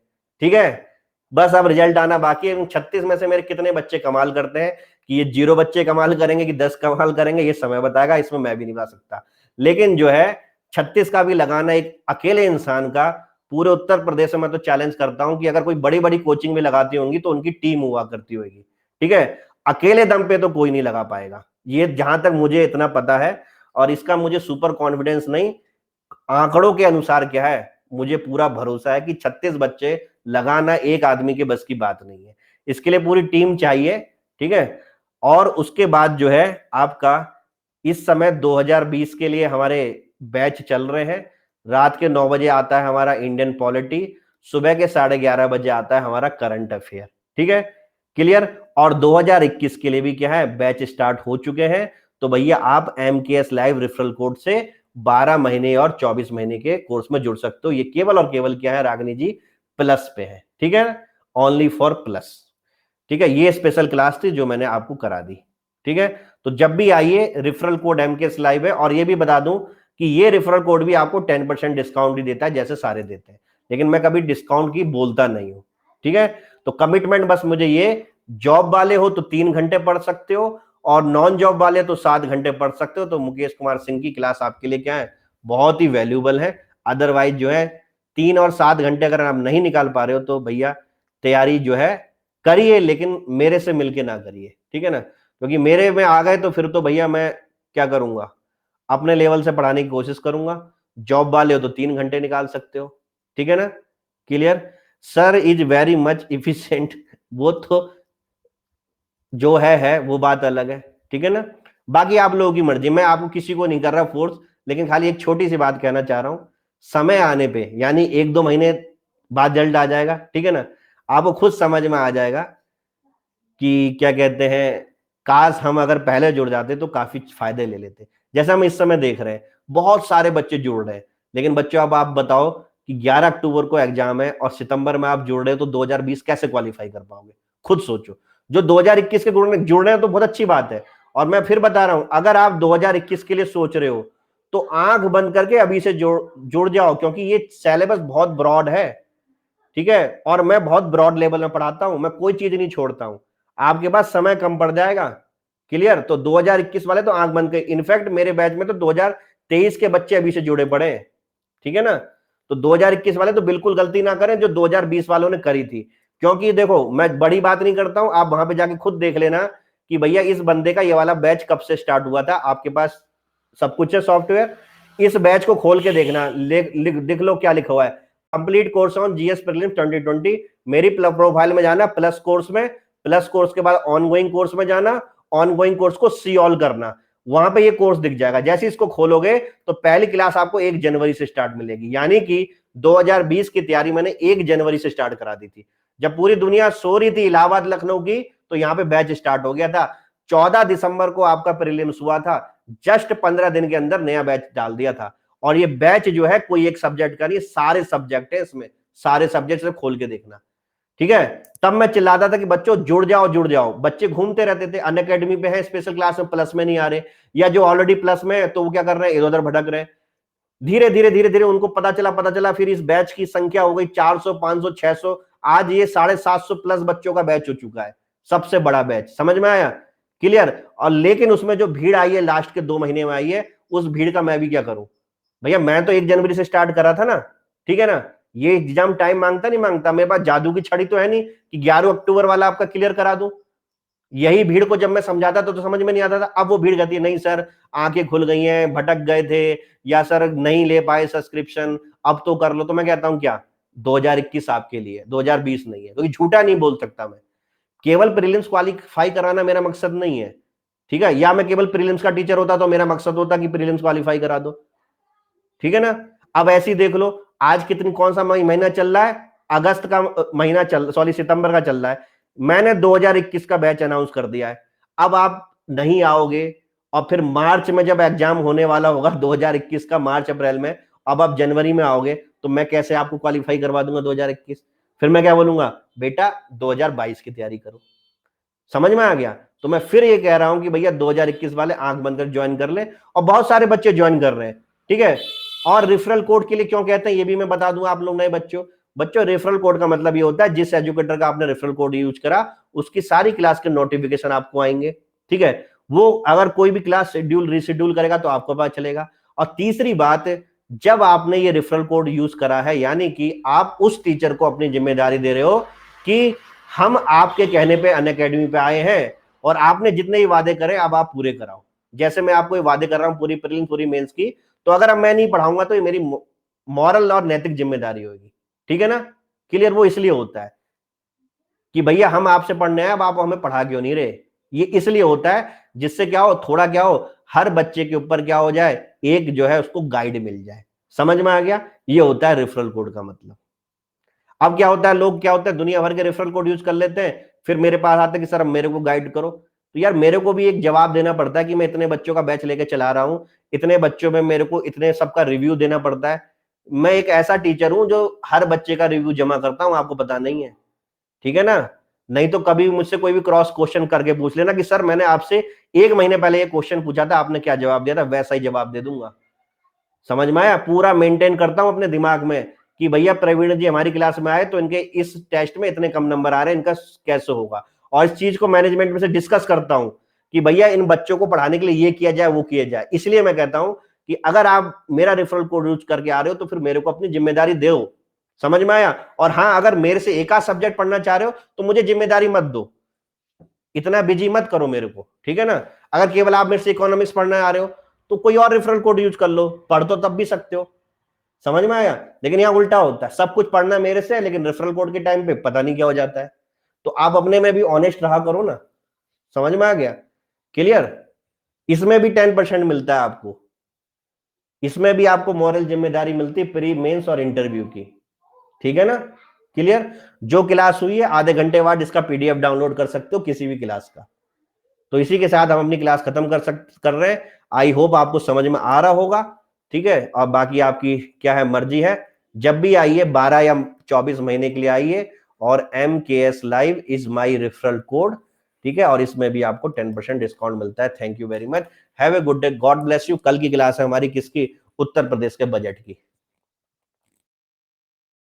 ठीक है, बस अब रिजल्ट आना बाकी है। 36 में से मेरे कितने बच्चे कमाल करते हैं, कि ये 0 बच्चे कमाल करेंगे कि 10 कमाल करेंगे, ये समय बताएगा, इसमें मैं भी नहीं बता सकता। लेकिन जो है 36 का भी लगाना एक अकेले इंसान का, पूरे उत्तर प्रदेश में मैं तो चैलेंज करता हूं कि अगर कोई बड़ी बड़ी कोचिंग भी लगाती होंगी तो उनकी टीम हुआ करती होगी। ठीक है, अकेले दम पे तो कोई नहीं लगा पाएगा, ये जहां तक मुझे इतना पता है। और इसका मुझे सुपर कॉन्फिडेंस नहीं, आंकड़ों के अनुसार क्या है, मुझे पूरा भरोसा है कि 36 बच्चे लगाना एक आदमी के बस की बात नहीं है, इसके लिए पूरी टीम चाहिए। ठीक है, और उसके बाद जो है आपका इस समय 2020 के लिए हमारे बैच चल रहे हैं। रात के 9 बजे आता है हमारा इंडियन पॉलिटी, सुबह के 11:30 बजे आता है हमारा करंट अफेयर। ठीक है, क्लियर? और 2021 के लिए भी क्या है, बैच स्टार्ट हो चुके हैं। तो भैया आप MKS लाइव रेफरल कोड से 12 महीने और 24 महीने के कोर्स में जुड़ सकते हो। ये केवल और केवल क्या है रागिनी जी, प्लस पे है। ठीक है, ओनली फॉर प्लस। ठीक है, ये स्पेशल क्लास थी जो मैंने आपको करा दी। ठीक है, तो जब भी आइए, रेफरल कोड MKS लाइव है। और ये भी बता दूं कि ये रेफरल कोड भी आपको 10% डिस्काउंट ही देता है, जैसे सारे देते हैं, लेकिन मैं कभी डिस्काउंट की बोलता नहीं हूं। ठीक है, तो कमिटमेंट बस मुझे ये, जॉब वाले हो तो 3 घंटे पढ़ सकते हो, और नॉन जॉब वाले तो 7 घंटे पढ़ सकते हो। तो मुकेश कुमार सिंह की क्लास आपके लिए क्या है, बहुत ही वैल्यूबल है। अदरवाइज जो है 3 और 7 घंटे अगर आप नहीं निकाल पा रहे हो तो भैया तैयारी जो है करिए, लेकिन मेरे से मिलके ना करिए। ठीक है ना, क्योंकि मेरे में आ गए तो फिर तो भैया मैं क्या करूंगा, अपने लेवल से पढ़ाने की कोशिश करूंगा। जॉब वाले हो तो 3 घंटे निकाल सकते हो। ठीक है ना, clear? Sir is very much efficient, वो तो जो है वो बात अलग है। ठीक है ना, बाकी आप लोगों की मर्जी, मैं आपको किसी को नहीं कर रहा फोर्स, लेकिन खाली एक छोटी सी बात कहना चाह रहा हूं, समय आने पे, यानी 1-2 महीने बाद जल्द आ जाएगा। ठीक है ना, आपको खुद समझ में आ जाएगा कि क्या कहते हैं, काश हम अगर पहले जुड़ जाते तो काफी फायदे ले लेते। जैसे हम इस समय देख रहे हैं बहुत सारे बच्चे जुड़ रहे हैं, लेकिन बच्चों अब आप बताओ कि 11 अक्टूबर को एग्जाम है और सितंबर में आप जुड़ रहे हो, तो 2020 कैसे क्वालिफाई कर पाओगे? खुद सोचो। जो 2021 के जुड़ रहे हैं तो बहुत अच्छी बात है, और मैं फिर बता रहा हूं, अगर आप 2021 के लिए सोच रहे हो तो आंख बंद करके अभी से जुड़ जाओ, क्योंकि ये सिलेबस बहुत ब्रॉड है। ठीक है, और मैं बहुत ब्रॉड लेवल में पढ़ाता हूं, मैं कोई चीज नहीं छोड़ता हूं। आपके पास समय कम पड़ जाएगा। क्लियर? तो 2021 वाले तो आंख बंद कर, इनफैक्ट मेरे बैच में तो 2023 के बच्चे अभी से जुड़े पड़े हैं। ठीक है ना, तो 2021 वाले तो बिल्कुल गलती ना करें जो 2020 वालों ने करी थी। क्योंकि देखो मैं बड़ी बात नहीं करता हूं, आप वहां पे जाके खुद देख लेना कि भैया इस बंदे का ये वाला बैच कब से स्टार्ट हुआ था। आपके पास सब कुछ है सॉफ्टवेयर, इस बैच को खोल के देखना, देख लो क्या लिखा हुआ है, complete course on GS prelims 2020। मेरी प्रोफाइल में जाना, प्लस कोर्स में, प्लस कोर्स के बाद ऑनगोइंग कोर्स में जाना, ऑनगोइंग कोर्स को सी ऑल करना, वहां पे ये कोर्स दिख जाएगा। जैसे इसको खोलोगे तो पहली क्लास आपको 1 जनवरी से स्टार्ट मिलेगी, यानी कि 2020 की तैयारी मैंने 1 जनवरी से स्टार्ट करा दी थी। जब पूरी दुनिया सो रही थी इलाहाबाद लखनऊ की, तो यहाँ पे बैच स्टार्ट हो गया था। 14 दिसंबर को आपका प्रीलिम्स हुआ था, जस्ट 15 दिन के अंदर नया बैच डाल दिया था। और ये बैच जो है कोई एक सब्जेक्ट का नहीं, सारे सब्जेक्ट है इसमें, सारे सब्जेक्ट से खोल के देखना। ठीक है, तब मैं चिल्लाता था कि बच्चों जुड़ जाओ जुड़ जाओ, बच्चे घूमते रहते थे, अनअकैडमी पे है स्पेशल क्लास में, प्लस में नहीं आ रहे, या जो ऑलरेडी प्लस में है तो वो क्या कर रहे हैं, इधर उधर भटक रहे हैं। धीरे धीरे धीरे धीरे उनको पता चला, फिर इस बैच की संख्या हो गई 400, 500, 600, आज ये 750 प्लस बच्चों का बैच हो चुका है, सबसे बड़ा बैच। समझ में आया? क्लियर? और लेकिन उसमें जो भीड़ आई है लास्ट के 2 महीने में आई है, उस भीड़ का मैं भी क्या करूं भैया, मैं तो 1 जनवरी से स्टार्ट करा था ना। ठीक है ना, ये एग्जाम टाइम मांगता नहीं मांगता, मेरे पास जादू की छड़ी तो है नहीं कि 11 अक्टूबर वाला आपका क्लियर करा दूं। यही भीड़ को जब मैं समझाता तो समझ में नहीं आता था, अब वो भीड़ कहती है नहीं सर आंखें खुल गई हैं, भटक गए थे, या सर नहीं ले पाए सब्सक्रिप्शन, अब तो कर लो। तो मैं कहता हूं क्या, 2021 आपके लिए, 2020 नहीं है, क्योंकि झूठा नहीं बोल सकता मैं। केवल प्रीलिम्स क्वालिफाई कराना मेरा मकसद नहीं है। ठीक है, या मैं केवल प्रीलिम्स का टीचर होता तो मेरा मकसद होता कि प्रीलिम्स क्वालिफाई करा दो। ठीक है ना, अब ऐसे ही देख लो, आज कितनी, कौन सा महीना चल रहा है, अगस्त का महीना चल, सॉरी सितंबर का चल रहा है। मैंने 2021 का बैच अनाउंस कर दिया है। अब आप नहीं आओगे, और फिर मार्च में जब एग्जाम होने वाला होगा 2021 का, मार्च अप्रैल में, अब आप जनवरी में आओगे तो मैं कैसे आपको क्वालिफाई करवा दूंगा 2021? फिर मैं क्या बोलूंगा, बेटा 2022 की तैयारी करो। समझ में आ गया? तो मैं फिर ये कह रहा हूं कि भैया 2021 वाले आंख बंद कर ज्वाइन कर ले, और बहुत सारे बच्चे ज्वाइन कर रहे हैं, ठीक है। और रेफरल कोड के लिए क्यों कहते हैं ये भी मैं बता दूंगा आप लोग नए बच्चों। बच्चों रेफरल कोड का मतलब ये होता है जिस एजुकेटर का आपने रेफरल कोड यूज करा उसकी सारी क्लास के नोटिफिकेशन आपको आएंगे, ठीक है। वो अगर कोई भी क्लास शेड्यूल रिशेड्यूल करेगा तो आपको पता चलेगा। और तीसरी बात, जब आपने ये रेफरल कोड यूज करा है यानी कि आप उस टीचर को अपनी जिम्मेदारी दे रहे हो कि हम आपके कहने पे अनअकैडमी पे आए हैं और आपने जितने ही वादे करे अब आप पूरे कराओ। जैसे मैं आपको ये वादे कर रहा हूं पूरी प्रीलिम्स पूरी मेंस की, तो अगर अब मैं नहीं पढ़ाऊंगा तो ये मेरी मॉरल और नैतिक जिम्मेदारी होगी, ठीक है ना। क्लियर? वो इसलिए होता है कि भैया हम आपसे पढ़ने आए, अब आप हमें पढ़ा क्यों नहीं रहे। ये इसलिए होता है जिससे क्या हो, थोड़ा क्या हो, हर बच्चे के ऊपर क्या हो जाए, एक जो है उसको गाइड मिल जाए। समझ में आ गया? ये होता है रेफरल कोड का मतलब। अब क्या होता है, लोग क्या होता है दुनिया भर के रेफरल कोड यूज कर लेते हैं, फिर मेरे पास आते हैं कि सर अब मेरे को गाइड करो। तो यार मेरे को भी एक जवाब देना पड़ता है कि मैं इतने बच्चों का बैच लेके चला रहा हूं, इतने बच्चों में मेरे को इतने सबका रिव्यू देना पड़ता है। मैं एक ऐसा टीचर हूं जो हर बच्चे का रिव्यू जमा करता हूं, आपको पता नहीं है, ठीक है ना। नहीं तो कभी मुझसे कोई भी क्रॉस क्वेश्चन करके पूछ लेना कि सर मैंने आपसे 1 महीने पहले ये क्वेश्चन पूछा था, आपने क्या जवाब दिया था, वैसा ही जवाब दे दूंगा। समझ में आया? पूरा मेंटेन करता हूं अपने दिमाग में कि भैया प्रवीण जी हमारी क्लास में आए तो इनके इस टेस्ट में इतने कम नंबर आ रहे हैं, इनका कैसे होगा। और इस चीज को मैनेजमेंट में से डिस्कस करता हूं कि भैया इन बच्चों को पढ़ाने के लिए ये किया जाए वो किया जाए। इसलिए मैं कहता हूं कि अगर आप मेरा रेफरल कोड यूज करके आ रहे हो तो फिर मेरे को अपनी जिम्मेदारी दो। समझ में आया? और हाँ, अगर मेरे से एक आध सब्जेक्ट पढ़ना चाह रहे हो तो मुझे जिम्मेदारी मत दो, इतना बिजी मत करो मेरे को, ठीक है ना। अगर केवल आप मेरे से इकोनॉमिक्स पढ़ने आ रहे हो तो कोई और रेफरल कोड यूज कर लो, पढ़ तो तब भी सकते हो। समझ में आया? लेकिन यहाँ उल्टा होता है, सब कुछ पढ़ना मेरे से है लेकिन रेफरल कोड के टाइम पे पता नहीं क्या हो जाता है। तो आप अपने में भी ऑनेस्ट रहा करो ना। समझ में आ गया? क्लियर? इसमें भी 10% मिलता है आपको, इसमें भी आपको मॉरल जिम्मेदारी मिलती है प्री मेंस और इंटरव्यू की, ठीक है ना। क्लियर? जो क्लास हुई है आधे घंटे बाद इसका पीडीएफ डाउनलोड कर सकते हो किसी भी क्लास का। तो इसी के साथ हम अपनी क्लास खत्म कर रहे हैं। आई होप आपको समझ में आ रहा होगा, ठीक है। और बाकी आपकी क्या है मर्जी है, जब भी आइए 12 या 24 महीने के लिए आइए, और MKS live is my referral code, ठीक है। और इसमें भी आपको 10% डिस्काउंट मिलता है। Thank you very much, have a good day, God bless you. कल की क्लास है हमारी किसकी, उत्तर प्रदेश के बजट की।